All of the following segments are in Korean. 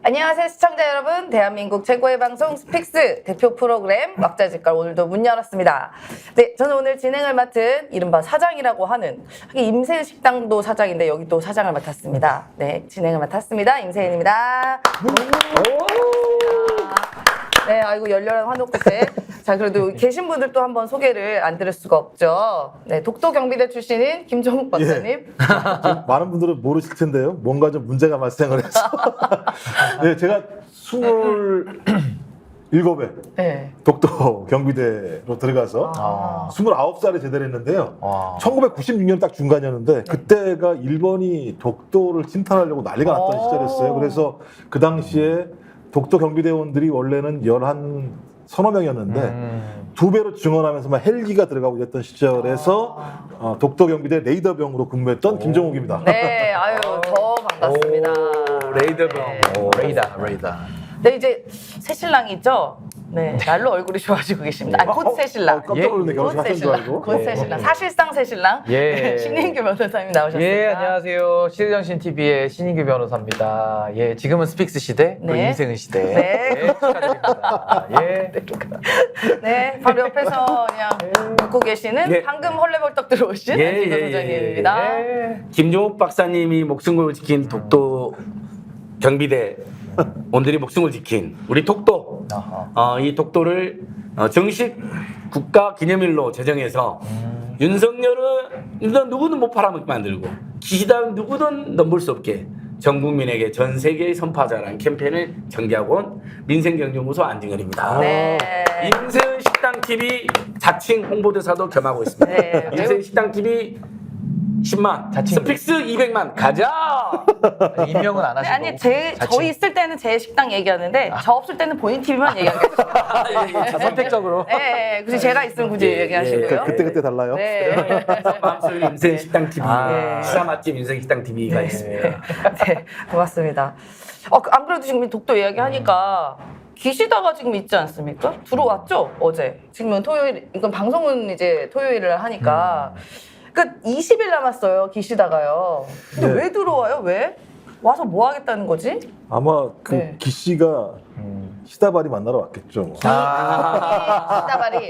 안녕하세요 시청자 여러분, 대한민국 최고의 방송 스픽스 대표 프로그램 왁자지껄 오늘도 문 열었습니다. 네, 저는 오늘 진행을 맡은 이른바 사장이라고 하는, 임세은 식당도 사장인데 여기 또 사장을 맡았습니다. 네, 진행을 맡았습니다. 임세은입니다. 네, 아이고 열렬한 환호 끝에 자, 그래도 계신 분들 또 한번 소개를 안 드릴 수가 없죠. 네, 독도 경비대 출신인 김종욱 박사님. 많은 분들은 모르실 텐데요. 뭔가 좀 문제가 발생을 해서. 네, 제가 27에 네. 독도 경비대로 들어가서 29살에 제대를 했는데요. 1996년 딱 중간이었는데 그때가 일본이 독도를 침탈하려고 난리가 났던 시절이었어요. 그래서 그 당시에 독도 경비대원들이 원래는 11 서너 명이었는데 2배로 증원하면서 막 헬기가 들어가고 이랬던 시절에서 독도 경비대 레이더병으로 근무했던 김종욱입니다. 네, 아유 더 반갑습니다. 레이더병. 네. 레이더. 네, 이제 새신랑이 있죠? 네, 날로 얼굴이 좋아지고 계십니다. 아, 곧 새신랑. 깜짝 놀랐네. 곧 결혼하신 줄 새신랑. 알고. 곧 새신랑. 사실상 새신랑. 예. 신인규 변호사님 나오셨습니다. 예, 안녕하세요. 시대정신TV의 신인규 변호사입니다. 예, 지금은 스픽스 시대, 또 네. 임세은 시대. 네. 예, 축하드립니다. 예. 네, 바로 옆에서 그냥 듣고 계시는 예. 방금 헐레벌떡 들어오신 안진도 소장님입니다. 예. 김종욱 박사님이 목숨을 지킨 독도 경비대 온들이 목숨을 지킨 우리 독도 이 독도를 정식 국가 기념일로 제정해서 윤석열은 누구든 못 팔아먹게 만들고 기시당 누구든 넘볼 수 없게 전 국민에게 전 세계의 선포하자라는 캠페인을 전개하고 온 민생경제무소 안진걸입니다. 네. 임세은 식당 TV 자칭 홍보대사도 겸하고 있습니다. 네. 임세은 식당 TV 10만, 자칭. 스픽스 200만 가자. 임명은 안 네, 하시고. 아니 저 있을 때는 제 식당 얘기하는데 저 없을 때는 본인 TV만 얘기하겠습니다. 선택적으로. 네, 굳이 제가 있으면 굳이 예, 얘기하시고요. 그때 달라요. 네. 마음속에 임세은 식당 TV, 아. 수사 맛집 임세은 식당 TV가 있습니다. 네, 고맙습니다. 안 그래도 지금 독도 이야기하니까 기시다가 지금 있지 않습니까? 들어왔죠, 어제. 지금은 토요일, 이건 방송은 이제 토요일을 하니까. 그러니까 20일 남았어요, 기시다가요. 근데 네. 왜 들어와요? 왜? 와서 뭐 하겠다는 거지? 아마 그 네. 기씨가 시다바리 만나러 왔겠죠. 시다바리.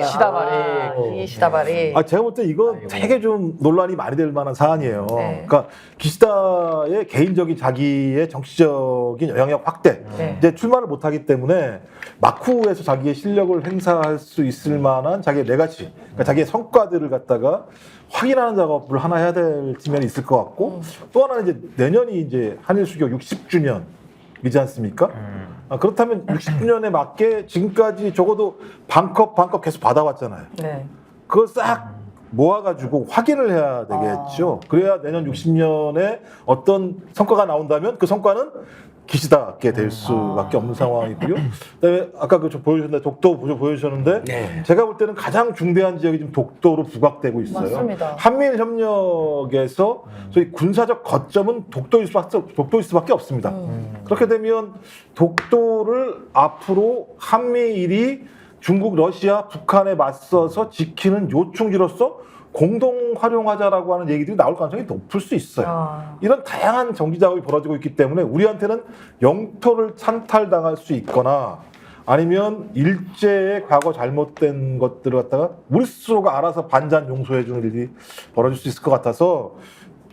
이 시다바리. 제가 볼 때 이거 되게 좀 논란이 많이 될 만한 사안이에요. 네. 그러니까 기시다의 개인적인 자기의 정치적인 영향력 확대, 네. 이제 출마를 못하기 때문에 마쿠에서 자기의 실력을 행사할 수 있을 만한 자기의 레가시, 그러니까 자기의 성과들을 갖다가 확인하는 작업을 하나 해야 될 측면이 있을 것 같고, 또 하나는 이제 내년이 이제 한일 수교 60주년이지 않습니까? 그렇다면 60주년에 맞게 지금까지 적어도 반컵 계속 받아왔잖아요. 네. 그걸 싹 모아가지고 확인을 해야 되겠죠. 그래야 내년 60년에 어떤 성과가 나온다면 그 성과는 기시다게 될 수밖에 없는 상황이고요. 그다음에 아까 보여주셨는데 독도 보여주셨는데 네. 제가 볼 때는 가장 중대한 지역이 지금 독도로 부각되고 있어요. 맞습니다. 한미일 협력에서 소위 군사적 거점은 독도일 수밖에 없습니다. 그렇게 되면 독도를 앞으로 한미일이 중국, 러시아, 북한에 맞서서 지키는 요충지로서 공동 활용하자라고 하는 얘기들이 나올 가능성이 높을 수 있어요. 이런 다양한 정기 작업이 벌어지고 있기 때문에 우리한테는 영토를 찬탈당할 수 있거나 아니면 일제의 과거 잘못된 것들을 갖다가 우리 스스로가 알아서 반잔 용서해주는 일이 벌어질 수 있을 것 같아서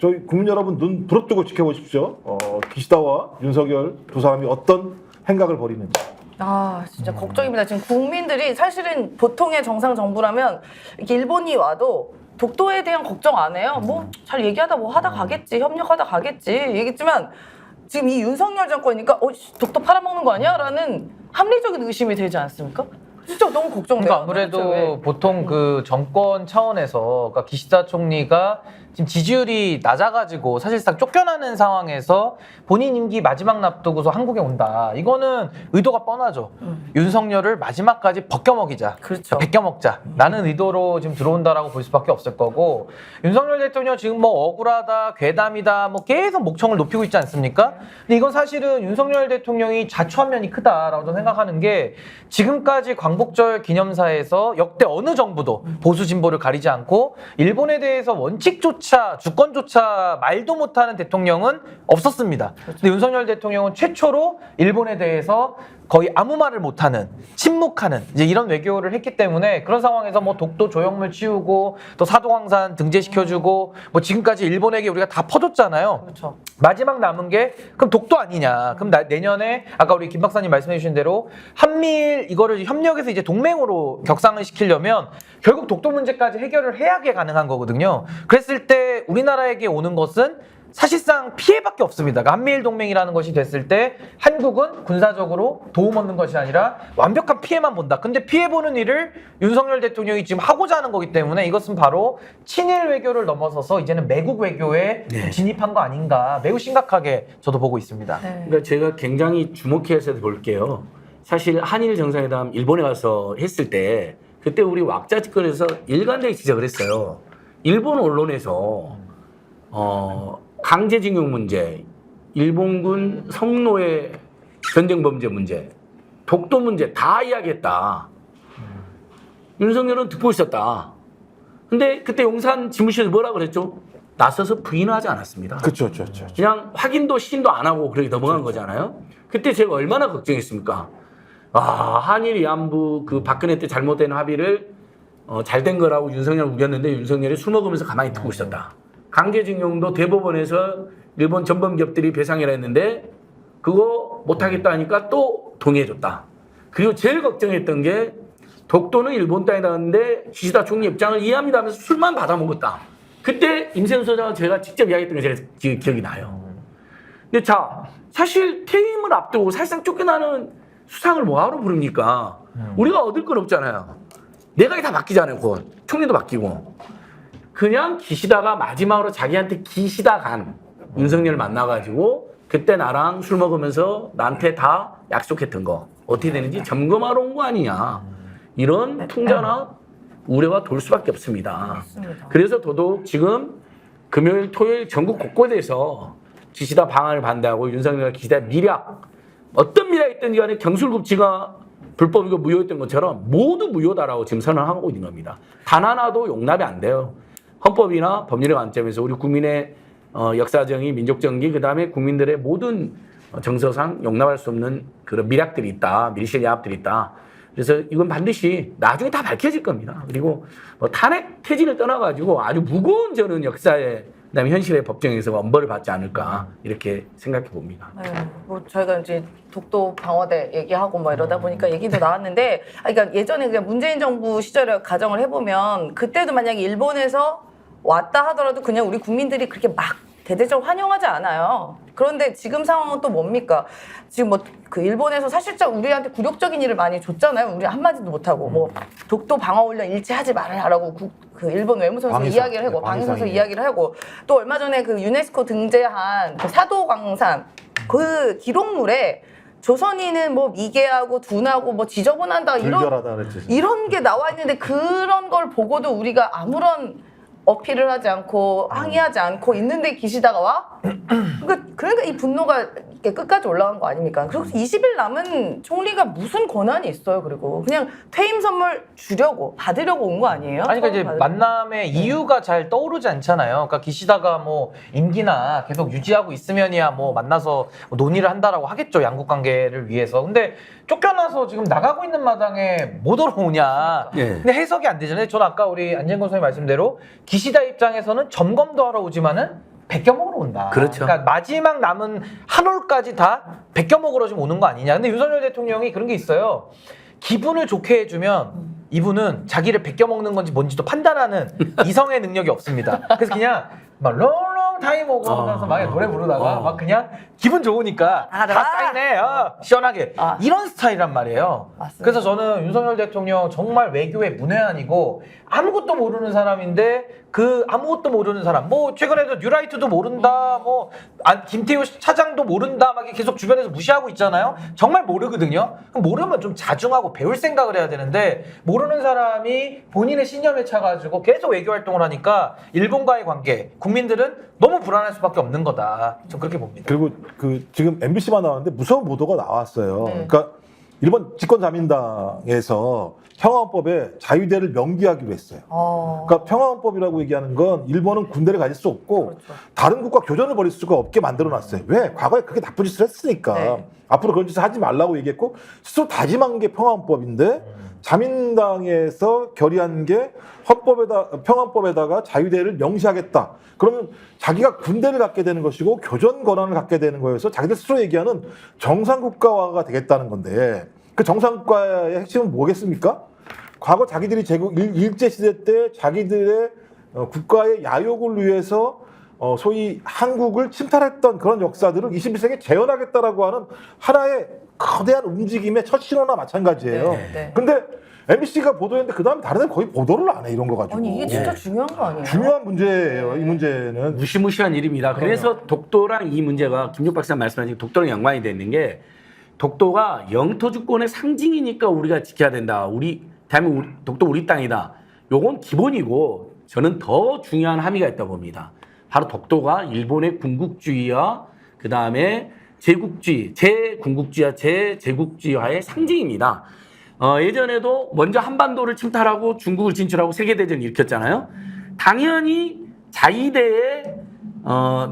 저희 국민 여러분 눈 부릅뜨고 지켜보십시오. 기시다와 윤석열 두 사람이 어떤 행각을 벌이는지. 진짜 걱정입니다. 지금 국민들이 사실은 보통의 정상 정부라면 이렇게 일본이 와도 독도에 대한 걱정 안 해요. 뭐 잘 얘기하다 뭐 하다 가겠지, 협력하다 가겠지 얘기했지만 지금 이 윤석열 정권이니까 독도 팔아먹는 거 아니야? 라는 합리적인 의심이 되지 않습니까? 진짜 너무 걱정돼요. 그러니까 아무래도 보통 그 정권 차원에서, 그러니까 기시다 총리가 지금 지지율이 낮아가지고 사실상 쫓겨나는 상황에서 본인 임기 마지막 납두고서 한국에 온다. 이거는 의도가 뻔하죠. 윤석열을 마지막까지 벗겨먹이자. 그렇죠. 벗겨먹자. 라는 의도로 지금 들어온다라고 볼 수밖에 없을 거고, 윤석열 대통령 지금 뭐 억울하다, 괴담이다, 뭐 계속 목청을 높이고 있지 않습니까? 근데 이건 사실은 윤석열 대통령이 자초한 면이 크다라고 저는 생각하는 게, 지금까지 광복절 기념사에서 역대 어느 정부도 보수 진보를 가리지 않고 일본에 대해서 원칙조차 땅조차 주권조차 말도 못하는 대통령은 없었습니다. 근데 윤석열 대통령은 최초로 일본에 대해서 거의 아무 말을 못하는 침묵하는 이제 이런 외교를 했기 때문에 그런 상황에서 뭐 독도 조형물 치우고 또 사도광산 등재시켜주고 뭐 지금까지 일본에게 우리가 다 퍼줬잖아요. 그렇죠. 마지막 남은 게 그럼 독도 아니냐? 그럼 내년에 아까 우리 김 박사님 말씀해주신 대로 한미일 이거를 협력해서 이제 동맹으로 격상을 시키려면 결국 독도 문제까지 해결을 해야게 가능한 거거든요. 그랬을 때 우리나라에게 오는 것은 사실상 피해밖에 없습니다. 그러니까 한미일 동맹이라는 것이 됐을 때 한국은 군사적으로 도움 얻는 것이 아니라 완벽한 피해만 본다. 근데 피해 보는 일을 윤석열 대통령이 지금 하고자 하는 거기 때문에 이것은 바로 친일 외교를 넘어서서 이제는 매국 외교에 진입한 거 아닌가 매우 심각하게 저도 보고 있습니다. 네. 그러니까 제가 굉장히 주목해서 볼게요. 사실 한일 정상회담 일본에 가서 했을 때 그때 우리 왁자지껄에서 일관되게 지적을 했어요. 일본 언론에서 강제징용 문제, 일본군 성노예 전쟁 범죄 문제, 독도 문제 다 이야기했다. 윤석열은 듣고 있었다. 근데 그때 용산 지무실에서 뭐라 그랬죠? 나서서 부인하지 않았습니다. 그렇죠. 그냥 확인도 시인도 안 하고 그렇게 넘어간 거잖아요. 그때 제가 얼마나 걱정했습니까? 한일 위안부 그 박근혜 때 잘못된 합의를 잘된 거라고 윤석열 우겼는데 윤석열이 술 먹으면서 가만히 듣고 있었다. 강제징용도 대법원에서 일본 전범기업들이 배상해라 했는데 그거 못하겠다 하니까 또 동의해줬다. 그리고 제일 걱정했던 게 독도는 일본 땅에 닿았는데 기시다 총리 입장을 이해합니다 하면서 술만 받아 먹었다. 그때 임세훈 소장은 제가 직접 이야기했던 게 제가 기억이 나요. 근데 자, 사실 퇴임을 앞두고 사실상 쫓겨나는 수상을 뭐하러 부릅니까? 우리가 얻을 건 없잖아요. 내각이 다 바뀌잖아요. 곧 총리도 바뀌고. 그냥 기시다가 마지막으로 자기한테 기시다 간 윤석열 만나가지고 그때 나랑 술 먹으면서 나한테 다 약속했던 거 어떻게 되는지 점검하러 온 거 아니냐. 이런 풍자나 우려가 돌 수밖에 없습니다. 맞습니다. 그래서 더더욱 지금 금요일, 토요일 전국 곳곳에서 기시다 방안을 반대하고 윤석열 기시다 미략 어떤 미략이 있든지 간에 경술급지가 불법이고 무효였던 것처럼 모두 무효다라고 지금 선언하고 있는 겁니다. 단 하나도 용납이 안 돼요. 헌법이나 법률의 관점에서 우리 국민의 역사정의, 민족정기, 그다음에 국민들의 모든 정서상 용납할 수 없는 그런 미략들이 있다. 밀실 야합들이 있다. 그래서 이건 반드시 나중에 다 밝혀질 겁니다. 그리고 뭐 탄핵 퇴진을 떠나가지고 아주 무거운 저는 역사에 그다음에 현실의 법정에서 엄벌을 받지 않을까 이렇게 생각해 봅니다. 네, 뭐 저희가 이제 독도 방어대 얘기하고 뭐 이러다 보니까 얘기도 나왔는데, 그러니까 예전에 그냥 문재인 정부 시절에 가정을 해보면 그때도 만약에 일본에서 왔다 하더라도 그냥 우리 국민들이 그렇게 막 대대적으로 환영하지 않아요. 그런데 지금 상황은 또 뭡니까? 지금 뭐 그 일본에서 사실상 우리한테 굴욕적인 일을 많이 줬잖아요. 우리 한마디도 못하고 뭐 독도 방어 훈련 일제하지 말아라라고 그 일본 외무성에서 방위성. 이야기를 하고 네, 방위성에서 방위성이. 이야기를 하고 또 얼마 전에 그 유네스코 등재한 그 사도광산 그 기록물에 조선인은 뭐 미개하고 둔하고 뭐 지저분한다 불결하다 그랬지. 이런 게 나와 있는데 그런 걸 보고도 우리가 아무런 어필을 하지 않고 항의하지 않고 있는데 기시다가 와? 그러니까 이 분노가 이렇게 끝까지 올라간 거 아닙니까? 그리고 20일 남은 총리가 무슨 권한이 있어요? 그리고 그냥 퇴임 선물 주려고 받으려고 온 거 아니에요? 아니, 그러니까 이제 받으려고. 만남의 이유가 잘 떠오르지 않잖아요. 그러니까 기시다가 뭐 임기나 계속 유지하고 있으면이야 뭐 만나서 뭐 논의를 한다라고 하겠죠. 양국 관계를 위해서. 근데 쫓겨나서 지금 나가고 있는 마당에 못 들어오냐. 예. 근데 해석이 안 되잖아요. 저는 아까 우리 안진건 선생님 말씀대로 기시다 입장에서는 점검도 하러 오지만은 베껴 먹으러 온다. 그렇죠. 그러니까 마지막 남은 한 올까지 다 베껴 먹으러 지금 오는 거 아니냐. 근데 윤석열 대통령이 그런 게 있어요. 기분을 좋게 해주면 이분은 자기를 베껴 먹는 건지 뭔지도 판단하는 이성의 능력이 없습니다. 그래서 그냥 막 롱롱 타임 오고 하면서 막 노래 부르다가 막 그냥 기분 좋으니까 다 사인해 시원하게 이런 스타일이란 말이에요. 맞습니다. 그래서 저는 윤석열 대통령 정말 외교의 문외한이고 아무것도 모르는 사람인데 그 아무것도 모르는 사람 뭐 최근에도 뉴라이트도 모른다 뭐 김태우 차장도 모른다 막 계속 주변에서 무시하고 있잖아요. 정말 모르거든요. 그럼 모르면 좀 자중하고 배울 생각을 해야 되는데 모르는 사람이 본인의 신념에 차가지고 계속 외교 활동을 하니까 일본과의 관계 국민들은 너무 불안할 수밖에 없는 거다. 전 그렇게 봅니다. 그리고 그 지금 MBC만 나왔는데 무서운 보도가 나왔어요. 네. 그러니까 일본 집권자민당에서 평화헌법에 자위대를 명기하기로 했어요. 그러니까 평화헌법이라고 얘기하는 건 일본은 군대를 가질 수 없고 그렇죠. 다른 국가 교전을 벌일 수가 없게 만들어놨어요. 왜? 과거에 그렇게 나쁜 짓을 했으니까. 네. 앞으로 그런 짓을 하지 말라고 얘기했고 스스로 다짐한 게 평화헌법인데 자민당에서 결의한 게 평화헌법에다가 자위대를 명시하겠다. 그러면 자기가 군대를 갖게 되는 것이고 교전 권한을 갖게 되는 거여서 자기들 스스로 얘기하는 정상국가화가 되겠다는 건데 그 정상국가의 핵심은 뭐겠습니까? 과거 자기들이 일제시대 때 자기들의 국가의 야욕을 위해서 소위 한국을 침탈했던 그런 역사들을 21세기에 재현하겠다라고 하는 하나의 거대한 움직임의 첫 신호나 마찬가지예요. 네. 근데 MBC가 보도했는데 그 다음에 다른 애는 거의 보도를 안 해, 이런 거 가지고. 아니 이게 진짜 중요한 거 아니에요? 중요한 문제예요, 이 문제는. 무시무시한 일입니다. 그래서 독도랑 이 문제가 김종 박사 말씀하신 독도랑 연관이 되는 게 독도가 영토 주권의 상징이니까 우리가 지켜야 된다. 대한민국 독도 우리 땅이다. 요건 기본이고 저는 더 중요한 함의가 있다고 봅니다. 바로 독도가 일본의 군국주의와 그 다음에 제군국주의와 제제국주의와의 상징입니다. 예전에도 먼저 한반도를 침탈하고 중국을 진출하고 세계대전을 일으켰잖아요. 당연히 자위대의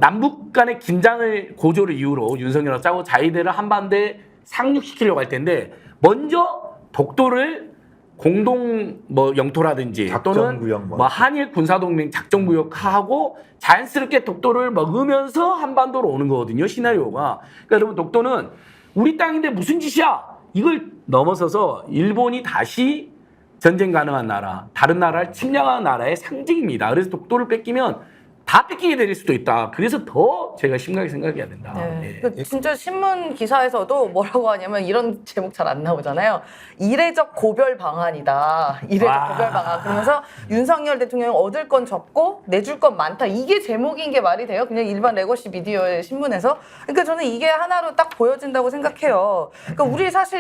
남북 간의 긴장을 고조를 이유로 윤석열하고 짜고 자위대를 한반도에 상륙시키려고 할 텐데 먼저 독도를 공동 영토라든지 또는 한일 군사동맹 작전구역하고 자연스럽게 독도를 먹으면서 한반도로 오는 거거든요. 시나리오가. 그러니까 여러분 독도는 우리 땅인데 무슨 짓이야? 이걸 넘어서서 일본이 다시 전쟁 가능한 나라, 다른 나라를 침략하는 나라의 상징입니다. 그래서 독도를 뺏기면 다 뺏기게 될 수도 있다. 그래서 더 제가 심각하게 생각해야 된다. 네. 그 진짜 신문 기사에서도 뭐라고 하냐면 이런 제목 잘 안 나오잖아요. 이례적 고별 방안이다. 이례적 고별 방안. 그러면서 윤석열 대통령이 얻을 건 적고 내줄 건 많다. 이게 제목인 게 말이 돼요? 그냥 일반 레거시 미디어의 신문에서. 그러니까 저는 이게 하나로 딱 보여진다고 생각해요. 그러니까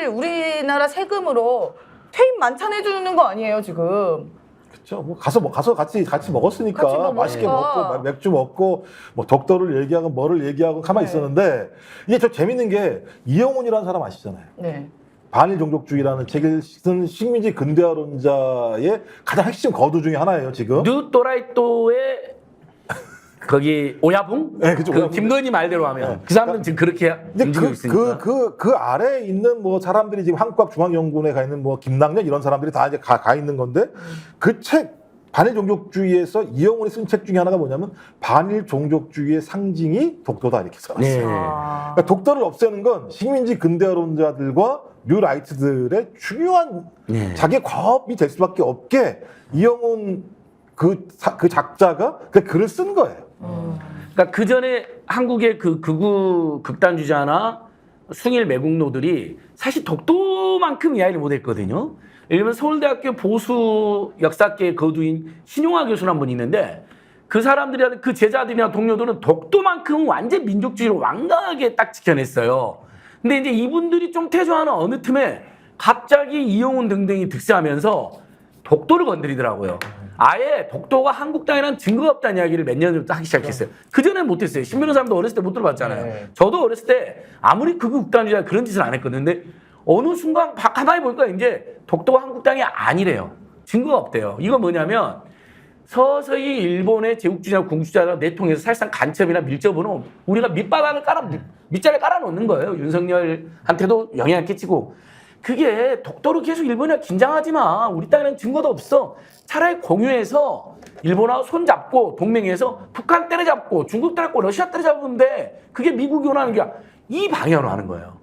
우리나라 세금으로 퇴임 만찬해주는 거 아니에요, 지금. 그렇죠. 뭐 가서 같이 먹었으니까 같이 뭐 맛있게 먹으니까. 먹고 맥주 먹고 뭐 독도를 얘기하고 뭐를 얘기하고 가만히 네. 있었는데 이게 저 재밌는 게 이영훈이라는 사람 아시잖아요. 네. 반일 종족주의라는 책을 쓴 식민지 근대화론자의 가장 핵심 거두 중에 하나예요, 지금. 뉴 또라이또의 거기 오야붕? 네, 그죠. 오야붕. 김건희 말대로 하면 네. 그 사람들은 지금 그렇게 근데 움직이고 있으니까. 그 아래에 있는 뭐 사람들이 지금 한국과중앙연구원에 가 있는 뭐 김낙년 이런 사람들이 다 이제 가 있는 건데 그 책 반일 종족주의에서 이영훈이 쓴 책 중에 하나가 뭐냐면 반일 종족주의의 상징이 독도다 이렇게 써놨어요. 네. 그러니까 독도를 없애는 건 식민지 근대화론자들과 뉴라이트들의 중요한 네. 자기의 과업이 될 수밖에 없게 이영훈 그 작자가 그 글을 쓴 거예요. 그러니까 그 전에 한국의 그 극우 극단 주자나 숭일 매국노들이 사실 독도만큼 이야기를 못했거든요. 예를 들면 서울대학교 보수 역사계 거두인 신용화 교수는 한 분 있는데 그 사람들이나 그 제자들이나 동료들은 독도만큼 완전 민족주의를 완강하게 딱 지켜냈어요. 근데 이제 이분들이 좀 퇴조하는 어느 틈에 갑자기 이영훈 등등이 득세하면서 독도를 건드리더라고요. 아예 독도가 한국 땅이라는 증거가 없다는 이야기를 몇 년 전부터 하기 시작했어요. 그전에는 못했어요. 신변호 사람도 어렸을 때 못 들어봤잖아요. 네. 저도 어렸을 때 아무리 극우극단주의자 그런 짓을 안 했거든요. 근데 어느 순간 가만히 보니까 이제 독도가 한국 땅이 아니래요. 증거가 없대요. 이거 뭐냐면 서서히 일본의 제국주의나 군국주의자가 내통해서 사실상 간첩이나 밀접으로 우리가 밑자를 깔아놓는 거예요. 윤석열한테도 영향을 끼치고. 그게 독도를 계속 일본이랑 긴장하지 마. 우리 땅에는 증거도 없어. 차라리 공유해서 일본하고 손잡고 동맹해서 북한 때려잡고 중국 때려잡고 러시아 때려잡는데 그게 미국이 원하는 게 이 방향으로 하는 거예요.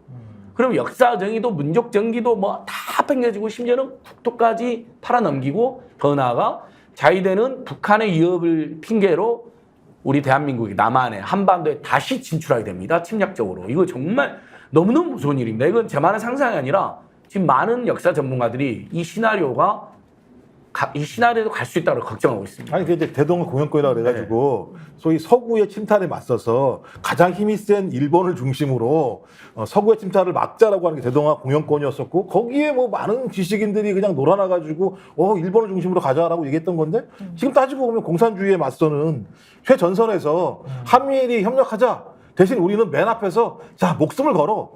그럼 역사 정의도 민족 정기도 뭐 다 팽개지고 심지어는 국토까지 팔아넘기고 더 나아가 자위대는 북한의 위협을 핑계로 우리 대한민국이 남한에 한반도에 다시 진출하게 됩니다. 침략적으로. 이거 정말 너무너무 무서운 일입니다. 이건 제만의 상상이 아니라 지금 많은 역사 전문가들이 이 시나리오에도 갈 수 있다고 걱정하고 있습니다. 아니, 그 이제 대동아 공영권이라 그래가지고 소위 서구의 침탈에 맞서서 가장 힘이 센 일본을 중심으로 서구의 침탈을 막자라고 하는 게 대동아 공영권이었었고 거기에 뭐 많은 지식인들이 그냥 놀아나가지고 일본을 중심으로 가자라고 얘기했던 건데 지금 따지고 보면 공산주의에 맞서는 최전선에서 한미일이 협력하자. 대신 우리는 맨 앞에서 자 목숨을 걸어.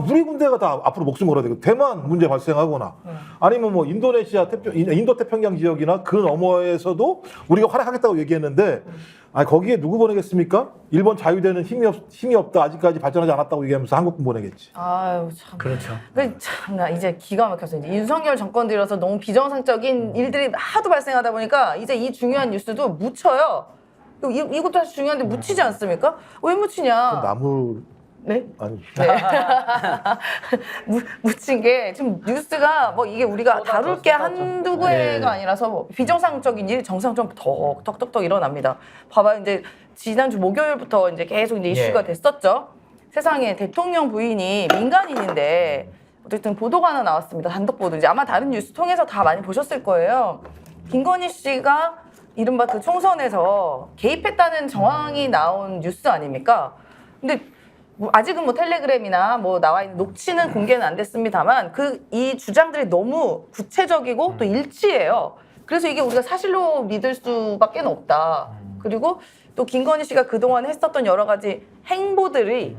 우리 군대가 다 앞으로 목숨 걸어야 되고 대만 문제 발생하거나 아니면 뭐 인도네시아 인도 태평양 지역이나 그 너머에서도 우리가 활약하겠다고 얘기했는데 거기에 누구 보내겠습니까? 일본 자유대는 힘이 없다. 아직까지 발전하지 않았다고 얘기하면서 한국군 보내겠지. 아유 참. 그렇죠. 참나 이제 기가 막혀서 이제 윤석열 정권 들어서 너무 비정상적인 일들이 하도 발생하다 보니까 이제 이 중요한 뉴스도 묻혀요. 이것도 사실 중요한데 묻히지 않습니까? 왜 묻히냐? 나무 네? 아니 네. 묻힌 게 지금 뉴스가 뭐 이게 우리가 다룰 게 한두 개가 아니라서 뭐 비정상적인 일이 정상적으로 덕덕덕 일어납니다. 봐봐요. 이제 지난주 목요일부터 이제 계속 이제 이슈가 됐었죠. 세상에 대통령 부인이 민간인인데 어쨌든 보도가 하나 나왔습니다. 단독 보도. 이제 아마 다른 뉴스 통해서 다 많이 보셨을 거예요. 김건희 씨가 이른바 그 총선에서 개입했다는 정황이 나온 뉴스 아닙니까? 근데 뭐 아직은 뭐 텔레그램이나 뭐 나와 있는 녹취는 공개는 안 됐습니다만 이 주장들이 너무 구체적이고 또 일치해요. 그래서 이게 우리가 사실로 믿을 수밖에 없다. 그리고 또 김건희 씨가 그동안 했었던 여러 가지 행보들이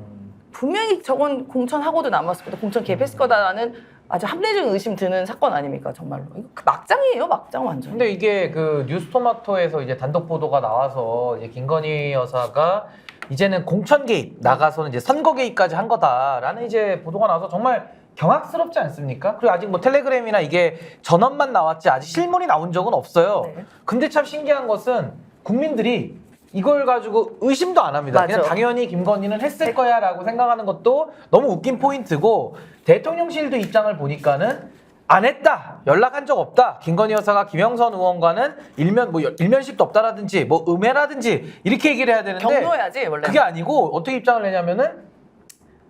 분명히 저건 공천하고도 남았을 거다. 공천 개입했을 거다라는 아주 합리적인 의심 드는 사건 아닙니까? 정말로. 이거 막장이에요. 막장 완전. 근데 이게 그 뉴스토마토에서 이제 단독 보도가 나와서 이제 김건희 여사가 이제는 공천 개입 나가서는 이제 선거 개입까지 한 거다라는 이제 보도가 나와서 정말 경악스럽지 않습니까? 그리고 아직 뭐 텔레그램이나 이게 전원만 나왔지 아직 실물이 나온 적은 없어요. 네. 근데 참 신기한 것은 국민들이 이걸 가지고 의심도 안 합니다. 맞아. 그냥 당연히 김건희는 했을 거야라고 생각하는 것도 너무 웃긴 포인트고 대통령실도 입장을 보니까는 안 했다. 연락한 적 없다. 김건희 여사가 김영선 의원과는 일면식도 없다라든지 뭐 음해라든지 이렇게 얘기를 해야 되는데 경로해야지 원래. 그게 아니고 어떻게 입장을 내냐면은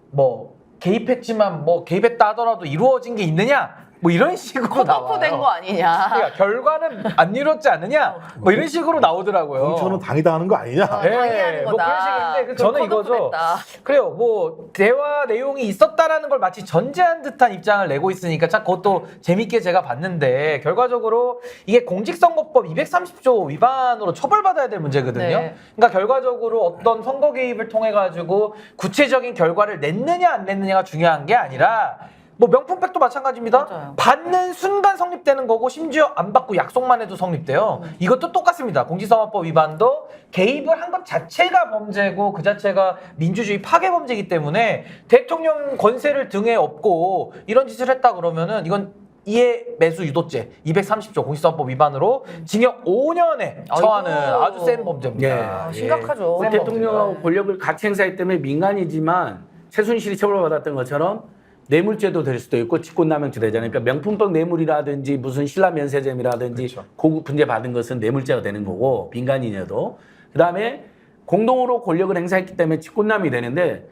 뭐 개입했지만 뭐 개입했다 하더라도 이루어진 게 있느냐? 뭐 이런 식으로 나와요. 컷오프된 거 아니냐. 그러니까 결과는 안 이루어지지 않느냐? 뭐 이런 식으로 나오더라고요. 공천은 당이다 하는 거 아니냐? 당연한 뭐 거다. 그런 식인데 저는 이거죠. 컷오프됐다. 그래요. 뭐 대화 내용이 있었다라는 걸 마치 전제한 듯한 입장을 내고 있으니까 참 그것도 재밌게 제가 봤는데 결과적으로 이게 공직선거법 230조 위반으로 처벌받아야 될 문제거든요. 네. 그러니까 결과적으로 어떤 선거 개입을 통해 가지고 구체적인 결과를 냈느냐 안 냈느냐가 중요한 게 아니라 뭐 명품백도 마찬가지입니다. 맞아요. 받는 순간 성립되는 거고 심지어 안 받고 약속만 해도 성립돼요. 이것도 똑같습니다. 공직선거법 위반도 개입을 한 것 자체가 범죄고 그 자체가 민주주의 파괴 범죄이기 때문에 대통령 권세를 등에 업고 이런 짓을 했다 그러면은 이건 이해 매수 유도죄 230조 공직선거법 위반으로 징역 5년에 처하는 아이고. 아주 센 범죄입니다. 아, 심각하죠. 센 대통령하고 범죄죠. 권력을 같이 행사했기 때문에 민간이지만 최순실이 처벌받았던 것처럼 뇌물죄도 될 수도 있고 직권남용죄 되잖아요. 그러니까 명품백 뇌물이라든지 무슨 신라 면세점이라든지 그렇죠. 고급 분제 받은 것은 뇌물죄가 되는 거고 민간인이어도 그다음에 공동으로 권력을 행사했기 때문에 직권남이 되는데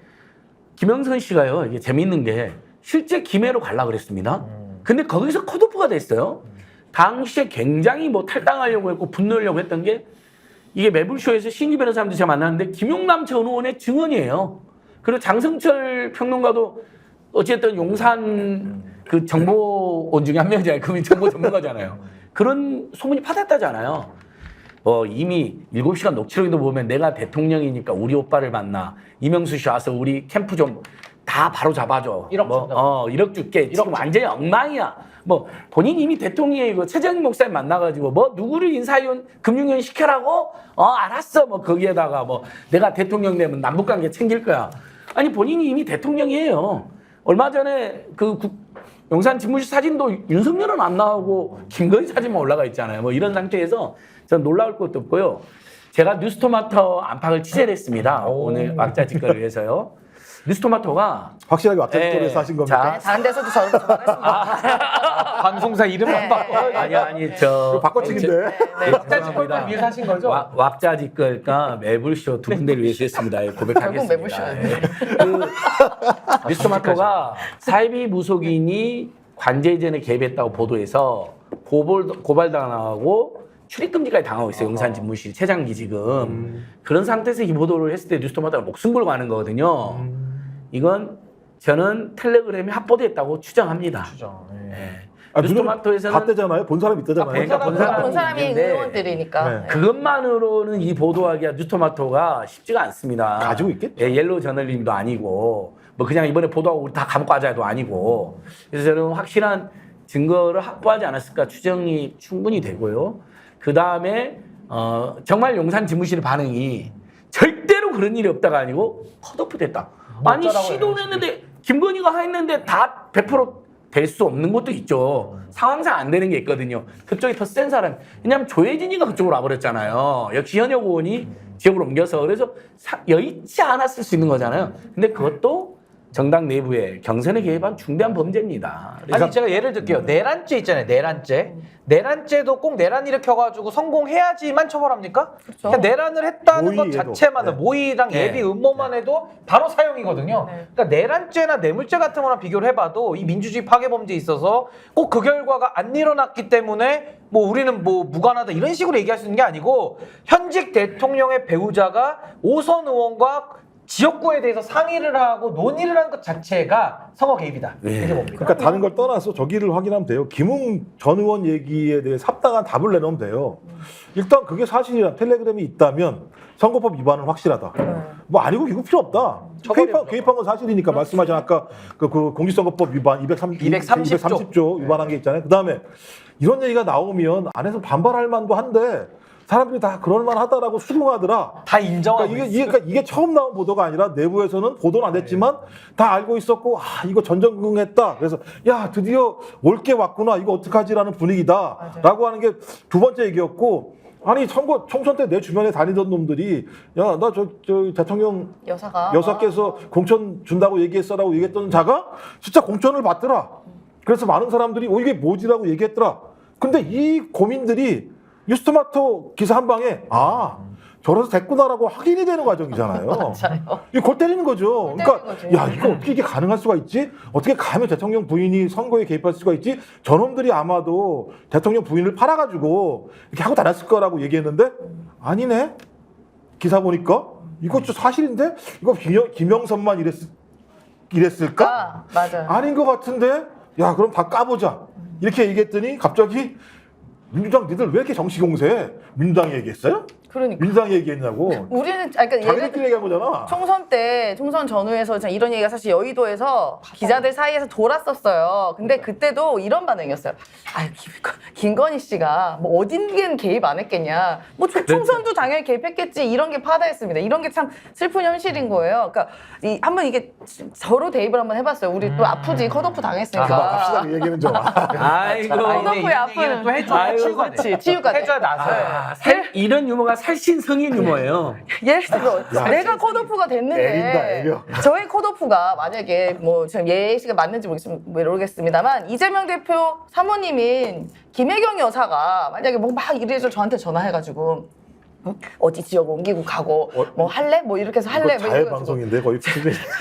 김영선 씨가요. 이게 재미있는 게 실제 김해로 가려고 그랬습니다. 근데 거기서 컷오프가 됐어요. 당시에 굉장히 뭐 탈당하려고 했고 분노하려고 했던 게 이게 매불쇼에서 신기 변호사님도 제가 만났는데 김용남 전 의원의 증언이에요. 그리고 장성철 평론가도 어쨌든 용산 그 정보원 중에 한 명이잖아요. 그 정보 전문가잖아요. 그런 소문이 파닥다잖아요. 이미 7시간 녹취록도 보면 내가 대통령이니까 우리 오빠를 만나. 이명수 씨 와서 우리 캠프 좀 다 바로 잡아줘. 1억 뭐, 준다고. 1억 줄게. 지금 완전히 엉망이야. 뭐 본인 이미 대통령이고 최재형 목사님 만나가지고 뭐 누구를 인사위원 금융위원 시켜라고? 알았어. 뭐 거기에다가 뭐 내가 대통령 되면 남북관계 챙길 거야. 아니 본인이 이미 대통령이에요. 얼마 전에 그 용산 집무실 사진도 윤석열은 안 나오고 김건희 사진만 올라가 있잖아요. 뭐 이런 상태에서 전 놀라울 것도 없고요. 제가 뉴스토마토 안팎을 취재를 했습니다. 오늘 왁자지껄을 위해서요. 뉴스토마토가 확실하게 왁자지껄에서 하신 겁니까? 네, 다른 데서도 저렇게 했습니다. 방송사 이름만 바꿔. 아니 저 바꿔치기인데. 왁자지껄을 위해서 하신 거죠? 왁자지껄과 매불쇼 두 군데를 위해서 했습니다. 고백하겠습니다. 결국 매불쇼였네. 그 뉴스토마토가 사이비 무속인이 관제이전에 개입했다고 보도해서 고발당하고 출입금지까지 당하고 있어요. 용산 집무실 최장기 지금. 그런 상태에서 이 보도를 했을 때 뉴스토마토가 목숨 걸고 하는 거거든요. 이건 저는 텔레그램이 합보됐다고 추정합니다. 추정. 예. 아, 뉴스토마토에서는 봤대잖아요. 본 사람 있다잖아요. 본 사람이 본 사람이 있는데 의원들이니까. 네. 그것만으로는 이 보도하기가 뉴스토마토가 쉽지가 않습니다. 가지고 있겠죠. 예, 옐로우 저널리즘도 아니고 뭐 그냥 이번에 보도하고 우리 다 감옥 가자도 아니고 그래서 저는 확실한 증거를 확보하지 않았을까 추정이 충분히 되고요. 그 다음에 정말 용산 지무실 반응이 절대로 그런 일이 없다가 아니고 컷오프 됐다. 아니 어쩌라고 시도를 했는데 김건희가 했는데 다 100% 될 수 없는 것도 있죠. 상황상 안 되는 게 있거든요. 그쪽이 더 센 사람. 왜냐하면 조혜진이가 그쪽으로 와버렸잖아요. 역시 현역 의원이 지역으로 옮겨서 그래서 여의치 않았을 수 있는 거잖아요. 근데 그것도 정당 내부의 경선에 개입한 중대한 범죄입니다. 아니 제가 예를 들게요. 내란죄 있잖아요. 내란죄. 내란죄도 꼭 내란 일으켜가지고 성공해야지만 처벌합니까? 그렇죠. 그냥 내란을 했다는 것 모의에도. 자체만 네. 모의랑 네. 예비 음모만 해도 바로 사형이거든요. 네. 그러니까 내란죄나 뇌물죄 같은 거랑 비교를 해봐도 이 민주주의 파괴 범죄에 있어서 꼭 그 결과가 안 일어났기 때문에 뭐 우리는 뭐 무관하다 이런 식으로 얘기할 수 있는 게 아니고 현직 대통령의 배우자가 5선 의원과 지역구에 대해서 상의를 하고 논의를 한 것 자체가 선거 개입이다. 네. 이게 뭡니까? 그러니까 다른 걸 떠나서 저기를 확인하면 돼요. 김웅 전 의원 얘기에 대해 합당한 답을 내놓으면 돼요. 일단 그게 사실이라 텔레그램이 있다면 선거법 위반은 확실하다. 뭐 아니고 이거 필요 없다. 개입한 건 사실이니까 말씀하신 아까 그 공직선거법 위반 230조 위반한 게 있잖아요. 그다음에 이런 얘기가 나오면 안에서 반발할 만도 한데 사람들이 다 그럴 만하다라고 수긍하더라. 다 인정하고 그러니까 이게 처음 나온 보도가 아니라 내부에서는 보도는 안 됐지만 다 알고 있었고 이거 전전긍긍했다. 그래서 야 드디어 올 게 왔구나. 이거 어떡하지라는 분위기다라고 하는 게 두 번째 얘기였고 아니 총선 때 내 주변에 다니던 놈들이 야 나 저 대통령 여사께서 공천 준다고 얘기했어라고 얘기했던 자가 진짜 공천을 받더라. 그래서 많은 사람들이 이게 뭐지라고 얘기했더라. 근데 이 고민들이 뉴스토마토 기사 한 방에 저래서 됐구나라고 확인이 되는 과정이잖아요. 맞아요. 이거 골 때리는 거죠. 그러니까 거죠. 야 이거 어떻게 이게 가능할 수가 있지? 어떻게 감히 대통령 부인이 선거에 개입할 수가 있지? 저놈들이 아마도 대통령 부인을 팔아가지고 이렇게 하고 다녔을 거라고 얘기했는데 아니네. 기사 보니까 이거 좀 사실인데 이거 김영선만 이랬을까? 맞아요. 아닌 것 같은데 야 그럼 다 까보자 이렇게 얘기했더니 갑자기 민주당 니들 왜 이렇게 정치 공세해? 민주당이 얘기했어요? 그러니까. 민주당이 얘기했냐고. 우리는 그러니까 자기들끼리 얘기한 거잖아. 총선 전후에서 이런 얘기가 사실 여의도에서 기자들 사이에서 돌았었어요. 근데 그때도 이런 반응이었어요. 김건희 씨가 뭐 어딘 개입 안 했겠냐. 뭐 총선도 당연히 개입했겠지. 이런 게 파다했습니다. 이런 게 참 슬픈 현실인 거예요. 그러니까 한번 이게 서로 대입을 한번 해봤어요. 우리 또 아프지 컷오프 당했으니까. 합시다 그 얘기는 좀. 아이고. 컷오프의 아픔은 또 해줘야 치유가 돼. 그렇지. 치유가 돼. 해줘야 나서요. 이런 유머가 살신 성인 유머예요. 예를 들어 내가 컷오프가 됐는데 애린다, 애려. 저의 컷오프가 만약에 뭐 지금 예시가 맞는지 모르겠습니다만 이재명 대표 사모님인 김혜경 여사가 만약에 뭐 막 이래서 저한테 전화해가지고 어디 지역 옮기고 가고 뭐 할래? 뭐 이렇게 해서 할래? 이거 뭐 자해 이래가지고. 방송인데 거의